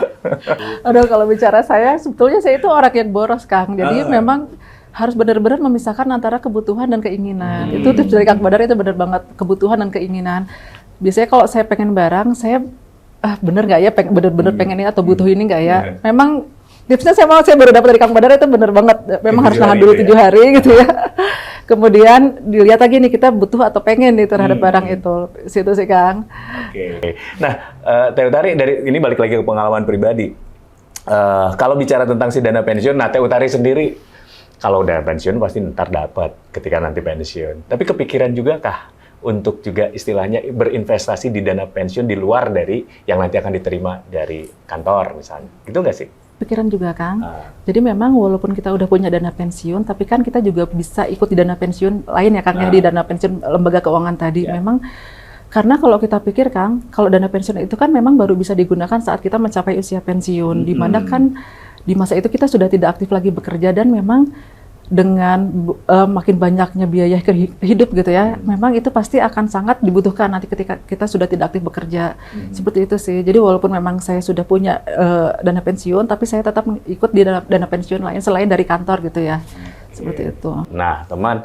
Aduh, kalau bicara saya, sebetulnya saya itu orang yang boros Kang. Jadi memang harus benar-benar memisahkan antara kebutuhan dan keinginan. Itu tips dari Kang Badar, itu benar banget, kebutuhan dan keinginan. Biasanya kalau saya pengen barang, saya bener nggak ya, bener-bener pengen ini atau butuh ini nggak ya? Memang tipsnya saya baru dapat dari Kang Badar, itu bener banget. Memang harus nahan dulu 7 hari gitu ya. Kemudian dilihat lagi nih kita butuh atau pengen nih terhadap barang itu. Situ sih Kang. Oke. Nah, Teh Utari, dari ini balik lagi ke pengalaman pribadi. Kalau bicara tentang si dana pensiun, nah Teh Utari sendiri, kalau udah pensiun pasti ntar dapat ketika nanti pensiun. Tapi kepikiran juga kah untuk juga istilahnya berinvestasi di dana pensiun di luar dari yang nanti akan diterima dari kantor misalnya? Gitu nggak sih? Pikiran juga, Kang. Jadi memang walaupun kita udah punya dana pensiun, tapi kan kita juga bisa ikut di dana pensiun lain ya, Kang, ya, di dana pensiun lembaga keuangan tadi. Memang karena kalau kita pikir, Kang, kalau dana pensiun itu kan memang baru bisa digunakan saat kita mencapai usia pensiun, di mana kan di masa itu kita sudah tidak aktif lagi bekerja, dan memang dengan makin banyaknya biaya hidup gitu ya, memang itu pasti akan sangat dibutuhkan nanti ketika kita sudah tidak aktif bekerja. Seperti itu sih. Jadi walaupun memang saya sudah punya dana pensiun, tapi saya tetap ikut di dana pensiun lain selain dari kantor gitu ya. Seperti itu. Nah, teman,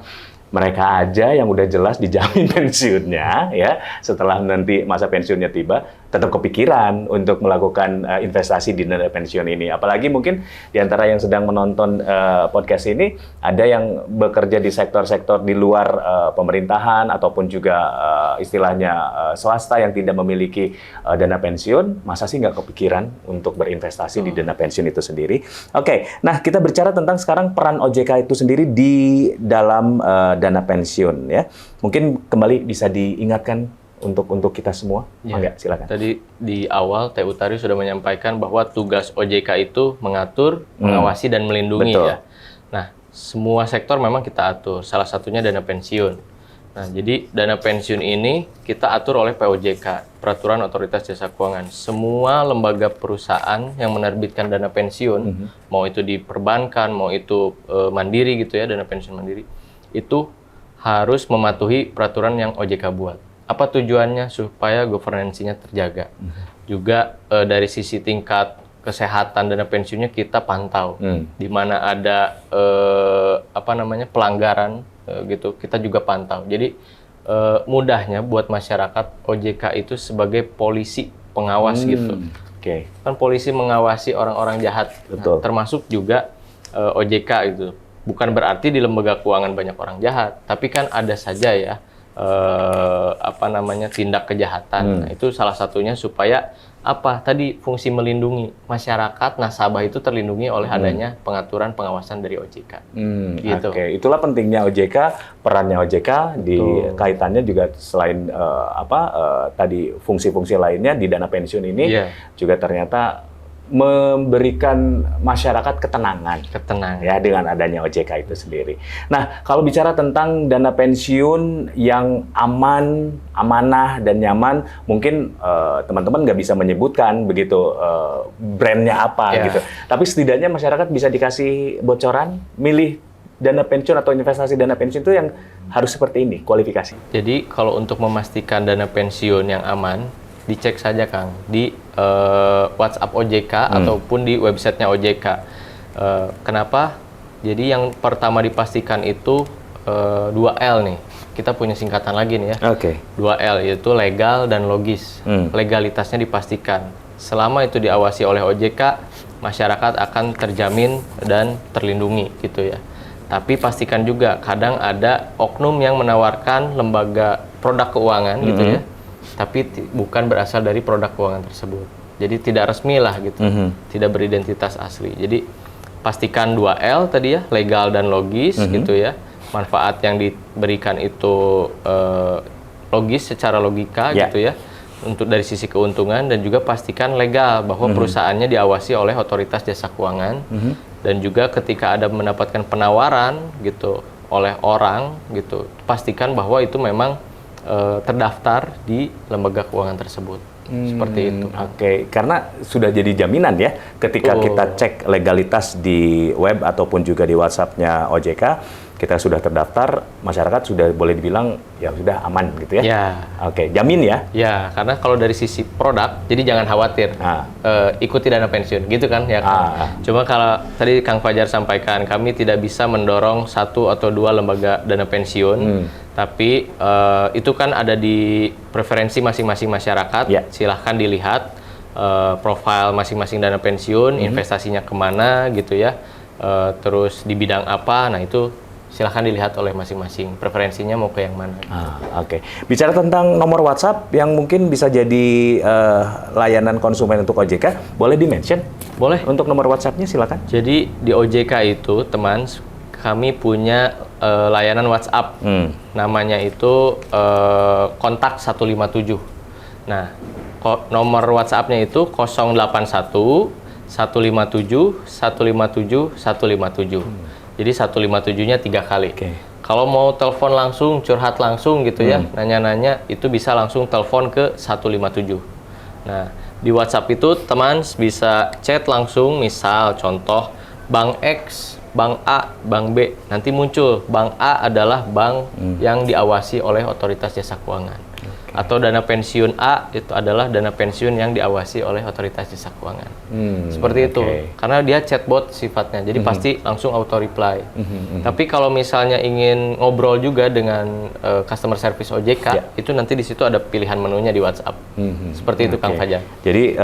mereka aja yang udah jelas dijamin pensiunnya ya, setelah nanti masa pensiunnya tiba, tetap kepikiran untuk melakukan investasi di dana pensiun ini. Apalagi mungkin di antara yang sedang menonton podcast ini, ada yang bekerja di sektor-sektor di luar pemerintahan ataupun juga istilahnya swasta yang tidak memiliki dana pensiun. Masa sih nggak kepikiran untuk berinvestasi di dana pensiun itu sendiri? Oke, nah kita bicara tentang sekarang peran OJK itu sendiri di dalam dana pensiun ya. Mungkin kembali bisa diingatkan untuk kita semua. Mangga, silakan. Tadi di awal Teh Utari sudah menyampaikan bahwa tugas OJK itu mengatur, mengawasi dan melindungi. Betul. Ya. Nah, semua sektor memang kita atur. Salah satunya dana pensiun. Nah, jadi dana pensiun ini kita atur oleh POJK, Peraturan Otoritas Jasa Keuangan. Semua lembaga perusahaan yang menerbitkan dana pensiun, mau itu di perbankan, mau itu mandiri gitu ya, dana pensiun mandiri, itu harus mematuhi peraturan yang OJK buat. Apa tujuannya? Supaya governance-nya terjaga. Juga dari sisi tingkat kesehatan dana pensiunnya kita pantau. Di mana ada pelanggaran gitu, kita juga pantau. Jadi mudahnya buat masyarakat, OJK itu sebagai polisi pengawas gitu. Oke. Kan polisi mengawasi orang-orang jahat. Betul. Nah, termasuk juga OJK gitu. Bukan berarti di lembaga keuangan banyak orang jahat, tapi kan ada saja ya tindak kejahatan. Nah, itu salah satunya supaya tadi fungsi melindungi masyarakat, nasabah itu terlindungi oleh adanya pengaturan pengawasan dari OJK. Gitu. Oke, itulah pentingnya OJK, perannya OJK di kaitannya juga selain tadi fungsi-fungsi lainnya di dana pensiun ini juga ternyata memberikan masyarakat ketenangan ya dengan adanya OJK itu sendiri. Nah, kalau bicara tentang dana pensiun yang aman, amanah dan nyaman, mungkin teman-teman nggak bisa menyebutkan begitu brandnya apa gitu. Tapi setidaknya masyarakat bisa dikasih bocoran milih dana pensiun atau investasi dana pensiun itu yang harus seperti ini kualifikasi. Jadi kalau untuk memastikan dana pensiun yang aman, dicek saja Kang di WhatsApp OJK ataupun di websitenya OJK. Kenapa? Jadi yang pertama dipastikan itu 2L nih. Kita punya singkatan lagi nih ya. 2L yaitu legal dan logis. Legalitasnya dipastikan. Selama itu diawasi oleh OJK, masyarakat akan terjamin dan terlindungi gitu ya. Tapi pastikan juga kadang ada oknum yang menawarkan lembaga produk keuangan gitu ya. Tapi bukan berasal dari produk keuangan tersebut. Jadi tidak resmi lah gitu, tidak beridentitas asli. Jadi pastikan 2L tadi ya, legal dan logis gitu ya. Manfaat yang diberikan itu logis secara logika gitu ya, untuk dari sisi keuntungan, dan juga pastikan legal bahwa perusahaannya diawasi oleh Otoritas Jasa Keuangan, dan juga ketika ada mendapatkan penawaran gitu oleh orang gitu, pastikan bahwa itu memang terdaftar di lembaga keuangan tersebut. Seperti itu. Oke, karena sudah jadi jaminan ya ketika kita cek legalitas di web ataupun juga di WhatsApp-nya OJK, kita sudah terdaftar, masyarakat sudah boleh dibilang ya sudah aman gitu ya. Ya. Oke, jamin ya. Ya, karena kalau dari sisi produk, jadi jangan khawatir. Ikuti dana pensiun, gitu kan ya Kang. Cuma kalau tadi Kang Fajar sampaikan, kami tidak bisa mendorong 1 atau 2 lembaga dana pensiun, tapi itu kan ada di preferensi masing-masing masyarakat. Silahkan dilihat profil masing-masing dana pensiun, investasinya kemana gitu ya, terus di bidang apa. Nah itu silahkan dilihat oleh masing-masing, preferensinya mau ke yang mana. Oke. Bicara tentang nomor WhatsApp yang mungkin bisa jadi layanan konsumen untuk OJK, boleh di-mention? Boleh. Untuk nomor WhatsApp-nya silakan. Jadi di OJK itu, teman, kami punya layanan WhatsApp. Namanya itu kontak 157. Nah, nomor WhatsApp-nya itu 081 157, 157, 157. Jadi 157-nya 3 kali. Kalau mau telepon langsung, curhat langsung gitu ya, nanya-nanya, itu bisa langsung telepon ke 157. Nah, di WhatsApp itu teman bisa chat langsung, misal contoh Bank X, Bank A, Bank B. Nanti muncul Bank A adalah bank yang diawasi oleh Otoritas Jasa Keuangan. Atau dana pensiun A itu adalah dana pensiun yang diawasi oleh Otoritas Jasa Keuangan. Seperti itu. Karena dia chatbot sifatnya, jadi pasti langsung auto reply. Tapi kalau misalnya ingin ngobrol juga dengan customer service OJK, itu nanti di situ ada pilihan menunya di WhatsApp. Seperti itu Kang Fajar. Jadi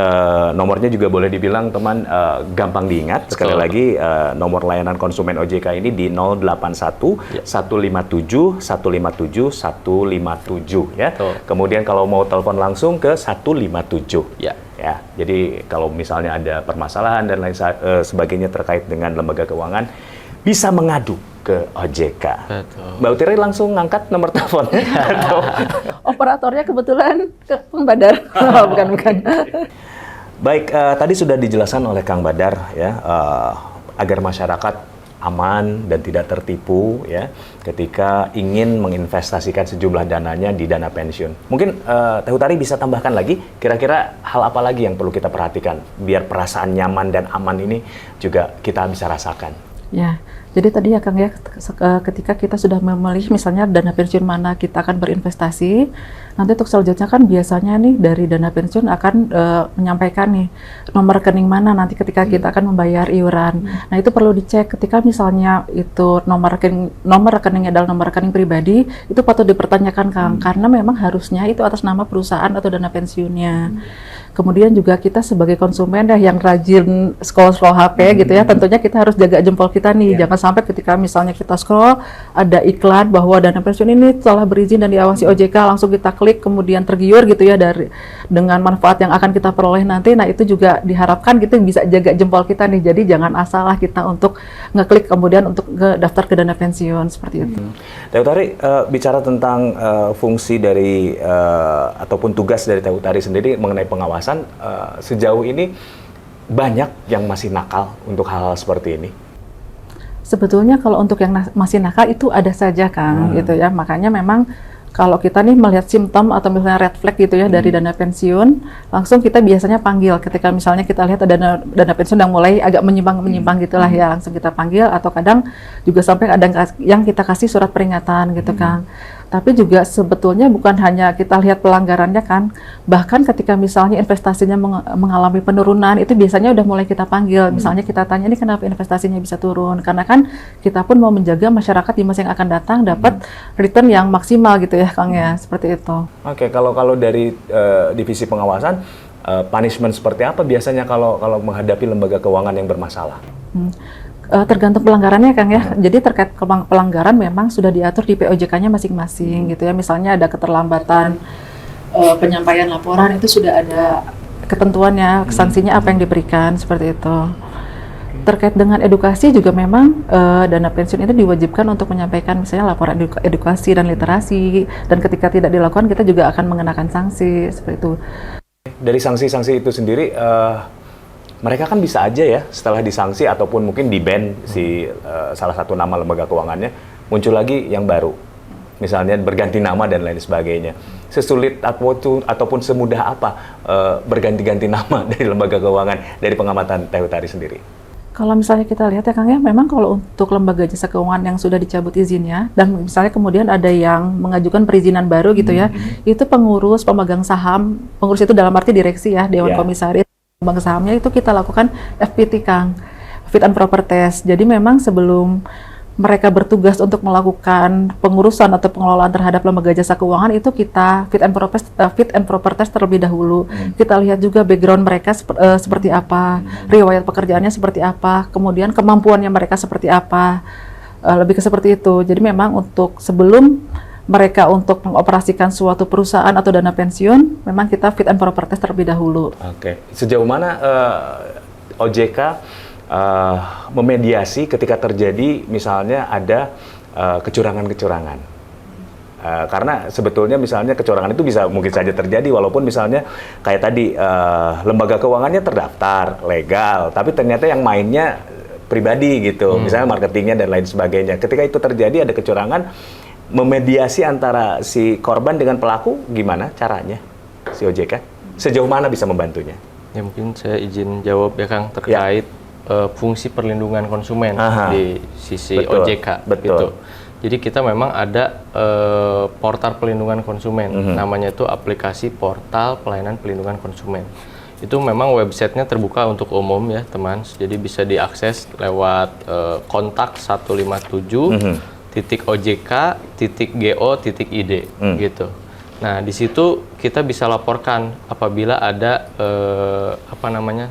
nomornya juga boleh dibilang teman gampang diingat. Sekali lagi nomor layanan konsumen OJK ini di 081 157 157 157 ya. Kemudian kalau mau telepon langsung ke 157. Ya, jadi kalau misalnya ada permasalahan dan lain sebagainya terkait dengan lembaga keuangan, bisa mengadu ke OJK. Betul. Mbak Utiri langsung ngangkat nomor teleponnya. Operatornya kebetulan Kang Badar. Bukan. Baik, tadi sudah dijelaskan oleh Kang Badar ya, agar masyarakat aman dan tidak tertipu ya ketika ingin menginvestasikan sejumlah dananya di dana pensiun. Mungkin Teh Utari bisa tambahkan lagi kira-kira hal apa lagi yang perlu kita perhatikan biar perasaan nyaman dan aman ini juga kita bisa rasakan. Ya, jadi tadi ya Kang ya, ketika kita sudah memilih misalnya dana pensiun mana kita akan berinvestasi, nanti untuk selanjutnya kan biasanya nih dari dana pensiun akan menyampaikan nih nomor rekening mana nanti ketika kita akan membayar iuran. Nah itu perlu dicek ketika misalnya itu nomor rekeningnya adalah nomor rekening pribadi, itu patut dipertanyakan Kang, karena memang harusnya itu atas nama perusahaan atau dana pensiunnya. Kemudian juga kita sebagai konsumen yang rajin scroll HP gitu ya, tentunya kita harus jaga jempol kita nih, jangan sampai ketika misalnya kita scroll ada iklan bahwa dana pensiun ini telah berizin dan diawasi OJK, langsung kita klik kemudian tergiur gitu ya dengan manfaat yang akan kita peroleh nanti. Nah itu juga diharapkan gitu bisa jaga jempol kita nih, jadi jangan asalah kita untuk ngeklik kemudian untuk daftar ke dana pensiun seperti itu. Teh Utari, bicara tentang fungsi dari ataupun tugas dari Teh Utari sendiri mengenai pengawasan, sejauh ini banyak yang masih nakal untuk hal-hal seperti ini. Sebetulnya kalau untuk yang masih nakal itu ada saja Kang gitu ya, makanya memang kalau kita nih melihat simptom atau misalnya red flag gitu ya dari dana pensiun, langsung kita biasanya panggil ketika misalnya kita lihat ada dana pensiun yang mulai agak menyimpang gitulah ya, langsung kita panggil, atau kadang juga sampai ada yang kita kasih surat peringatan gitu Kang. Tapi juga sebetulnya bukan hanya kita lihat pelanggarannya kan, bahkan ketika misalnya investasinya mengalami penurunan, itu biasanya udah mulai kita panggil. Misalnya kita tanya, ini kenapa investasinya bisa turun? Karena kan kita pun mau menjaga masyarakat di masa yang akan datang dapat return yang maksimal gitu ya Kang ya, seperti itu. Oke, kalau dari divisi pengawasan, punishment seperti apa biasanya kalau menghadapi lembaga keuangan yang bermasalah? Tergantung pelanggarannya Kang ya. Jadi terkait pelanggaran memang sudah diatur di POJK-nya masing-masing gitu ya. Misalnya ada keterlambatan penyampaian laporan, itu sudah ada ketentuannya, sanksinya apa yang diberikan seperti itu. Terkait dengan edukasi juga memang dana pensiun itu diwajibkan untuk menyampaikan misalnya laporan edukasi dan literasi, dan ketika tidak dilakukan kita juga akan mengenakan sanksi seperti itu. Dari sanksi-sanksi itu sendiri, mereka kan bisa aja ya setelah disanksi ataupun mungkin di-ban si salah satu nama lembaga keuangannya, muncul lagi yang baru. Misalnya berganti nama dan lain sebagainya. Sesulit ataupun semudah apa berganti-ganti nama dari lembaga keuangan dari pengamatan Teh Utari sendiri? Kalau misalnya kita lihat ya Kang ya, memang kalau untuk lembaga jasa keuangan yang sudah dicabut izinnya, dan misalnya kemudian ada yang mengajukan perizinan baru gitu ya, itu pengurus, pemegang saham, pengurus itu dalam arti direksi ya, Dewan Komisaris, bank sahamnya itu kita lakukan FPT Kang, Fit and Proper Test. Jadi memang sebelum mereka bertugas untuk melakukan pengurusan atau pengelolaan terhadap lembaga jasa keuangan, itu kita Fit and Proper Test terlebih dahulu. Kita lihat juga background mereka seperti apa, riwayat pekerjaannya seperti apa, kemudian kemampuannya mereka seperti apa, lebih ke seperti itu. Jadi memang untuk sebelum mereka untuk mengoperasikan suatu perusahaan atau dana pensiun, memang kita Fit and Proper Test terlebih dahulu. Oke. Sejauh mana OJK memediasi ketika terjadi misalnya ada kecurangan-kecurangan? Karena sebetulnya misalnya kecurangan itu bisa mungkin saja terjadi walaupun misalnya kayak tadi lembaga keuangannya terdaftar legal, tapi ternyata yang mainnya pribadi gitu, misalnya marketingnya dan lain sebagainya. Ketika itu terjadi ada kecurangan, memediasi antara si korban dengan pelaku gimana caranya si OJK? Sejauh mana bisa membantunya? Ya mungkin saya izin jawab ya Kang terkait fungsi perlindungan konsumen di sisi betul, OJK gitu. Jadi kita memang ada portal perlindungan konsumen, namanya itu aplikasi portal pelayanan perlindungan konsumen. Itu memang websitenya terbuka untuk umum ya teman, jadi bisa diakses lewat kontak 157.ojk.go.id gitu. Nah di situ kita bisa laporkan apabila ada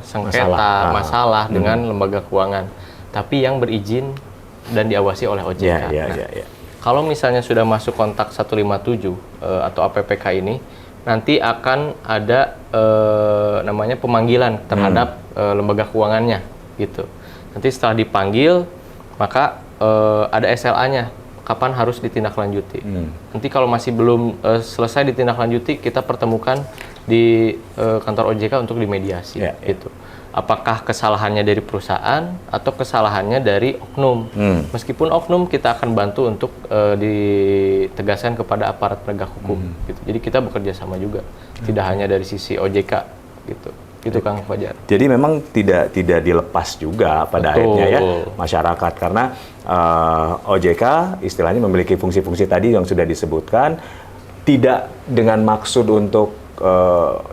sengketa masalah dengan lembaga keuangan, tapi yang berizin dan diawasi oleh OJK. Kalau misalnya sudah masuk kontak 157 atau APPK ini, nanti akan ada namanya pemanggilan terhadap lembaga keuangannya gitu. Nanti setelah dipanggil, maka ada SLA-nya kapan harus ditindaklanjuti. Nanti kalau masih belum selesai ditindaklanjuti, kita pertemukan di kantor OJK untuk dimediasi gitu. Apakah kesalahannya dari perusahaan atau kesalahannya dari oknum. Meskipun oknum, kita akan bantu untuk ditegaskan kepada aparat penegak hukum. Gitu. Jadi kita bekerja sama juga, tidak hanya dari sisi OJK gitu. Itu Kang Fajar. Jadi memang tidak dilepas juga pada akhirnya ya masyarakat, karena OJK istilahnya memiliki fungsi-fungsi tadi yang sudah disebutkan, tidak dengan maksud untuk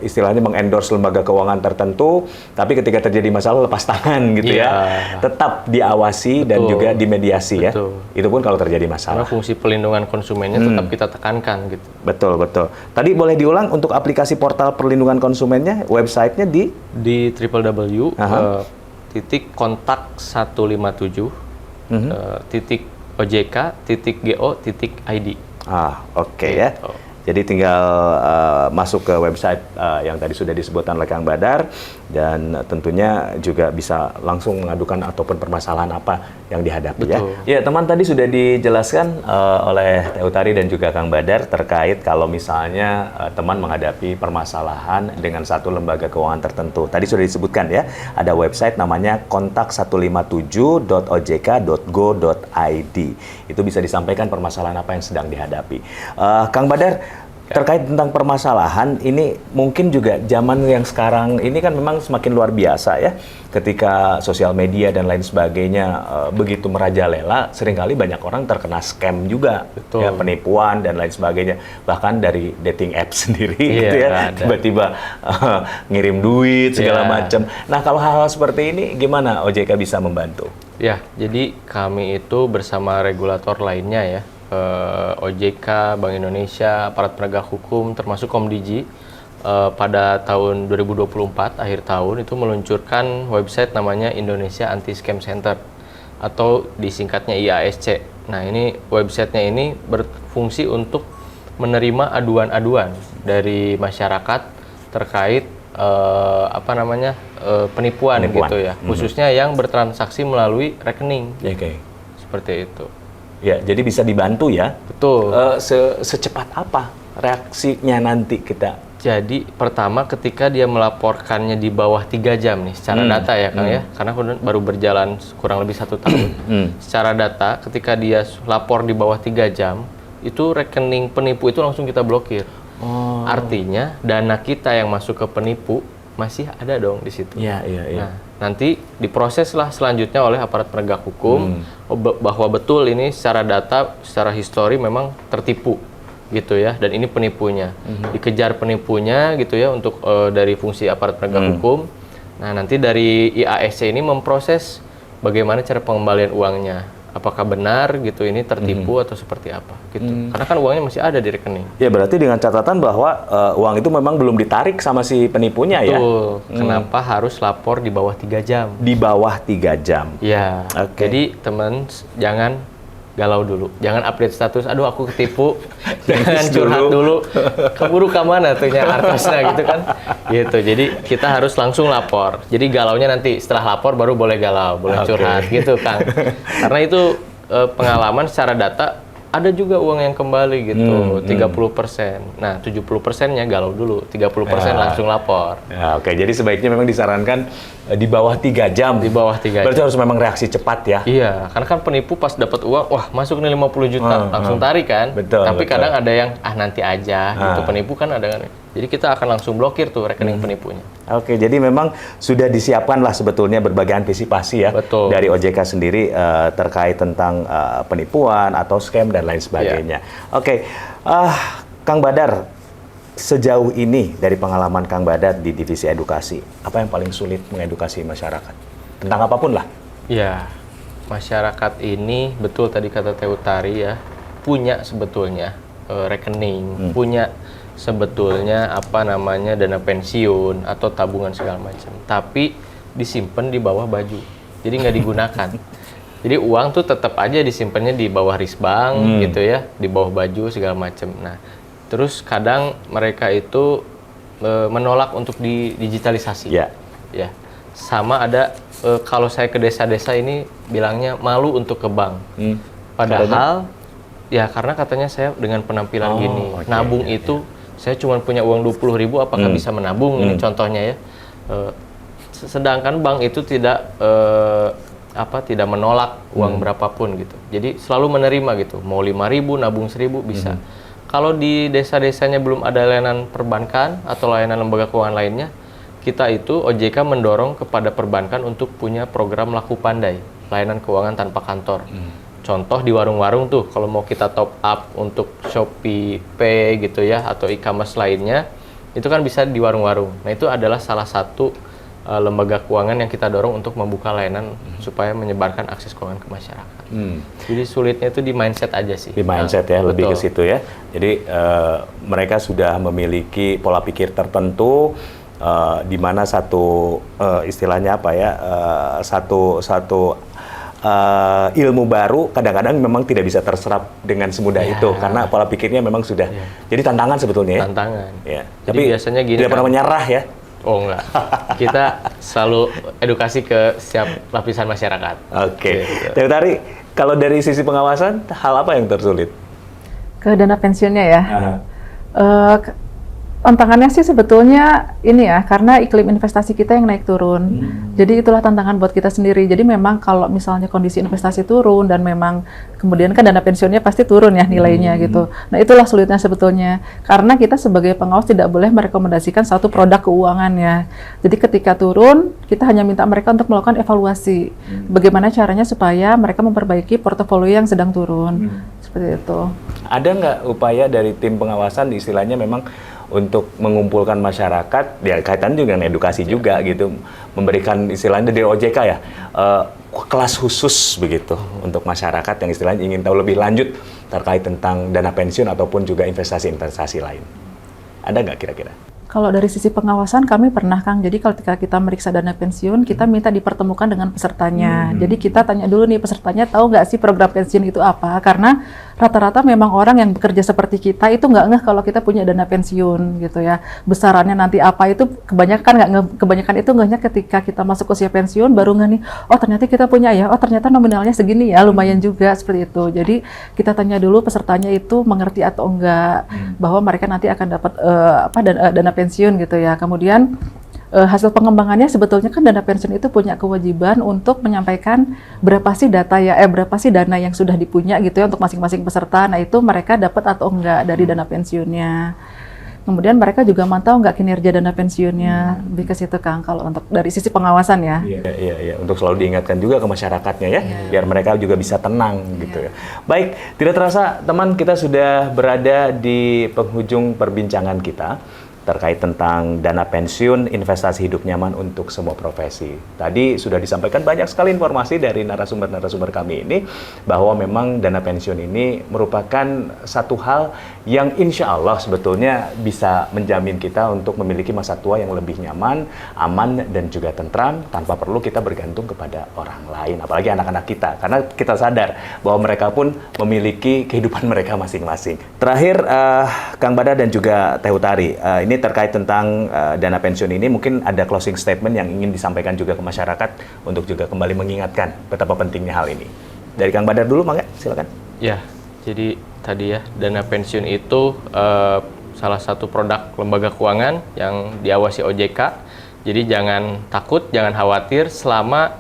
istilahnya mengendorse lembaga keuangan tertentu, tapi ketika terjadi masalah lepas tangan gitu ya, tetap diawasi dan juga dimediasi ya. Itu pun kalau terjadi masalah. Karena fungsi pelindungan konsumennya tetap kita tekankan gitu. Betul. Tadi boleh diulang untuk aplikasi portal perlindungan konsumennya, websitenya di www.157.ojk.go.id. Oke ya. Jadi tinggal masuk ke website yang tadi sudah disebutkan oleh Kang Badar, dan tentunya juga bisa langsung mengadukan ataupun permasalahan apa yang dihadapi. Ya teman, tadi sudah dijelaskan oleh Teh Utari dan juga Kang Badar terkait kalau misalnya teman menghadapi permasalahan dengan satu lembaga keuangan tertentu. Tadi sudah disebutkan ya, ada website namanya kontak157.ojk.go.id. Itu bisa disampaikan permasalahan apa yang sedang dihadapi. Kang Badar, terkait tentang permasalahan ini, mungkin juga zaman yang sekarang ini kan memang semakin luar biasa ya, ketika sosial media dan lain sebagainya begitu merajalela, seringkali banyak orang terkena scam juga, ya, penipuan dan lain sebagainya, bahkan dari dating apps sendiri gitu ya, tiba-tiba ngirim duit segala macam. Nah kalau hal-hal seperti ini gimana OJK bisa membantu? Ya, jadi kami itu bersama regulator lainnya ya, OJK, Bank Indonesia, aparat penegak hukum, termasuk Komdigi, pada tahun 2024 akhir tahun itu meluncurkan website namanya Indonesia Anti Scam Center atau disingkatnya IASC. Nah ini websitenya ini berfungsi untuk menerima aduan-aduan dari masyarakat terkait penipuan gitu ya, khususnya yang bertransaksi melalui rekening. Seperti itu. Ya, jadi bisa dibantu ya. Betul. Secepat apa reaksinya nanti kita? Jadi pertama ketika dia melaporkannya di bawah 3 jam nih secara data ya Kang ya, karena baru berjalan kurang lebih 1 tahun. Secara data ketika dia lapor di bawah 3 jam, itu rekening penipu itu langsung kita blokir. Artinya dana kita yang masuk ke penipu masih ada dong di situ. Nah, nanti diproseslah selanjutnya oleh aparat penegak hukum bahwa betul ini secara data, secara histori memang tertipu gitu ya, dan ini penipunya. Dikejar penipunya gitu ya untuk dari fungsi aparat penegak hukum. Nah, nanti dari IASC ini memproses bagaimana cara pengembalian uangnya. Apakah benar gitu ini tertipu atau seperti apa gitu. Karena kan uangnya masih ada di rekening. Ya berarti dengan catatan bahwa uang itu memang belum ditarik sama si penipunya. Betul. Ya. Kenapa harus lapor di bawah 3 jam? Di bawah 3 jam. Ya. Jadi teman jangan galau dulu. Jangan update status, aduh aku ketipu. Jangan curhat dulu. Keburu ke mana tuh artisnya gitu kan. Gitu. Jadi kita harus langsung lapor. Jadi galaunya nanti setelah lapor baru boleh galau, boleh curhat gitu Kang. Karena itu pengalaman secara data ada juga uang yang kembali gitu, 30%. Nah, 70%-nya galau dulu, 30% langsung lapor. Ya, oke, jadi sebaiknya memang disarankan di bawah 3 jam. Di bawah 3 Berarti jam. harus memang reaksi cepat ya. Iya, karena kan penipu pas dapat uang, wah masuk nih 50 juta, langsung tarik kan. Betul, Tapi betul. kadang ada yang, nanti aja, gitu. Penipu kan ada kan. Jadi kita akan langsung blokir tuh rekening penipunya. Oke, jadi memang sudah disiapkan lah sebetulnya berbagai antisipasi ya. Betul. Dari OJK sendiri terkait tentang penipuan atau scam dan lain sebagainya. Oke, Kang Badar, sejauh ini dari pengalaman Kang Badar di divisi edukasi, apa yang paling sulit mengedukasi masyarakat? Tentang apapun lah. Ya, masyarakat ini betul tadi kata Teh Utari ya, punya sebetulnya rekening, punya sebetulnya dana pensiun atau tabungan segala macam, tapi disimpan di bawah baju, jadi nggak digunakan. Jadi uang tuh tetap aja disimpannya di bawah risbank gitu ya, di bawah baju segala macam. Nah, terus kadang mereka itu menolak untuk digitalisasi. Ya. Ya, sama ada kalau saya ke desa-desa ini bilangnya malu untuk ke bank. Padahal ya karena katanya saya dengan penampilan gini, nabung itu saya cuma punya uang 20.000, apakah bisa menabung? Ini contohnya ya. Sedangkan bank itu tidak tidak menolak uang berapapun gitu. Jadi selalu menerima gitu. Mau 5.000 nabung 1.000 bisa. Kalau di desa-desanya belum ada layanan perbankan atau layanan lembaga keuangan lainnya, kita itu OJK mendorong kepada perbankan untuk punya program Laku Pandai, layanan keuangan tanpa kantor. Contoh di warung-warung tuh, kalau mau kita top up untuk Shopee Pay gitu ya, atau e-commerce lainnya, itu kan bisa di warung-warung. Nah, itu adalah salah satu lembaga keuangan yang kita dorong untuk membuka layanan supaya menyebarkan akses keuangan ke masyarakat. Jadi sulitnya itu di mindset aja sih. Di mindset ya, lebih ke situ ya. Jadi mereka sudah memiliki pola pikir tertentu, di mana satu istilahnya apa ya, satu ilmu baru kadang-kadang memang tidak bisa terserap dengan semudah itu karena pola pikirnya memang sudah jadi tantangan sebetulnya ya. Tantangan. Ya. Jadi Tapi biasanya gini tidak kan, pernah menyerah ya. Oh enggak, kita selalu edukasi ke setiap lapisan masyarakat. Oke. Gitu. Teh Utari, kalau dari sisi pengawasan hal apa yang tersulit? Ke dana pensiunnya ya. Tantangannya sih sebetulnya ini ya, karena iklim investasi kita yang naik turun. Jadi itulah tantangan buat kita sendiri. Jadi memang kalau misalnya kondisi investasi turun dan memang kemudian kan dana pensiunnya pasti turun ya nilainya gitu. Nah itulah sulitnya sebetulnya. Karena kita sebagai pengawas tidak boleh merekomendasikan satu produk keuangan ya. Jadi ketika turun, kita hanya minta mereka untuk melakukan evaluasi. Bagaimana caranya supaya mereka memperbaiki portofolio yang sedang turun. Seperti itu. Ada nggak upaya dari tim pengawasan istilahnya memang untuk mengumpulkan masyarakat, ya kaitan juga dengan edukasi juga gitu, memberikan istilahnya dari OJK ya, kelas khusus begitu untuk masyarakat yang istilahnya ingin tahu lebih lanjut terkait tentang dana pensiun ataupun juga investasi-investasi lain. Ada nggak kira-kira? Kalau dari sisi pengawasan kami pernah Kang, jadi ketika kita meriksa dana pensiun, kita minta dipertemukan dengan pesertanya. Jadi kita tanya dulu nih pesertanya tahu nggak sih program pensiun itu apa? Karena rata-rata memang orang yang bekerja seperti kita itu nggak ngeh kalau kita punya dana pensiun gitu ya. Besarannya nanti apa itu kebanyakan itu ngehnya ketika kita masuk usia pensiun baru ngeh nih, oh ternyata kita punya ya, oh ternyata nominalnya segini ya, lumayan juga seperti itu. Jadi kita tanya dulu pesertanya itu mengerti atau enggak bahwa mereka nanti akan dapat dana pensiun gitu ya. Kemudian hasil pengembangannya sebetulnya kan dana pensiun itu punya kewajiban untuk menyampaikan berapa sih dana yang sudah dipunya gitu ya untuk masing-masing peserta. Nah itu mereka dapat atau enggak dari dana pensiunnya. Kemudian mereka juga mantau nggak kinerja dana pensiunnya, lebih ke situ Kang kalau untuk dari sisi pengawasan ya. Iya. Untuk selalu diingatkan juga ke masyarakatnya ya, biar mereka juga bisa tenang gitu ya. Baik, tidak terasa teman kita sudah berada di penghujung perbincangan kita terkait tentang dana pensiun, investasi hidup nyaman untuk semua profesi. Tadi sudah disampaikan banyak sekali informasi dari narasumber-narasumber kami ini bahwa memang dana pensiun ini merupakan satu hal yang insya Allah sebetulnya bisa menjamin kita untuk memiliki masa tua yang lebih nyaman, aman, dan juga tentram tanpa perlu kita bergantung kepada orang lain, apalagi anak-anak kita. Karena kita sadar bahwa mereka pun memiliki kehidupan mereka masing-masing. Terakhir, Kang Badar dan juga Teh Utari, ini terkait tentang dana pensiun ini mungkin ada closing statement yang ingin disampaikan juga ke masyarakat untuk juga kembali mengingatkan betapa pentingnya hal ini. Dari Kang Badar dulu, Mangga, silakan. Ya, Jadi tadi ya, dana pensiun itu salah satu produk lembaga keuangan yang diawasi OJK. Jadi jangan takut, jangan khawatir selama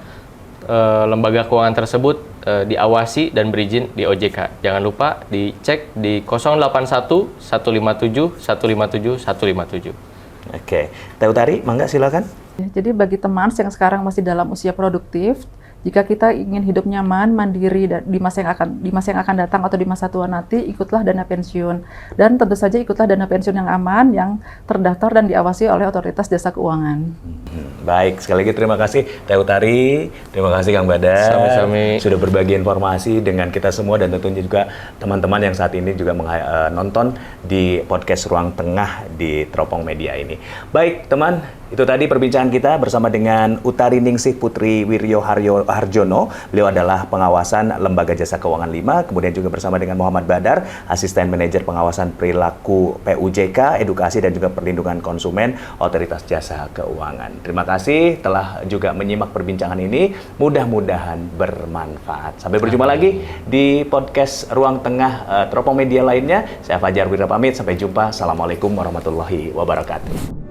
lembaga keuangan tersebut diawasi dan berizin di OJK. Jangan lupa dicek di 081 157 157 157. Oke, Teh Utari, mangga silakan. Jadi bagi teman yang sekarang masih dalam usia produktif, jika kita ingin hidup nyaman, mandiri di masa yang akan datang atau di masa tua nanti, ikutlah dana pensiun. Dan tentu saja ikutlah dana pensiun yang aman, yang terdaftar dan diawasi oleh otoritas jasa keuangan. Baik, sekali lagi terima kasih Teh Utari, terima kasih Kang Badar. Sami-sami. Sudah berbagi informasi dengan kita semua dan tentunya juga teman-teman yang saat ini juga nonton di podcast Ruang Tengah di Teropong Media ini. Baik teman, itu tadi perbincangan kita bersama dengan Utari Ningsih Putri Wiryo Harjono. Beliau adalah pengawasan Lembaga Jasa Keuangan 5, kemudian juga bersama dengan Muhammad Badar, Asisten Manajer Pengawasan Perilaku PUJK, Edukasi dan juga Perlindungan Konsumen, Otoritas Jasa Keuangan. Terima kasih telah juga menyimak perbincangan ini. Mudah-mudahan bermanfaat. Sampai berjumpa lagi di podcast Ruang Tengah Teropong Media lainnya. Saya Fajar Wira pamit. Sampai jumpa. Assalamualaikum warahmatullahi wabarakatuh.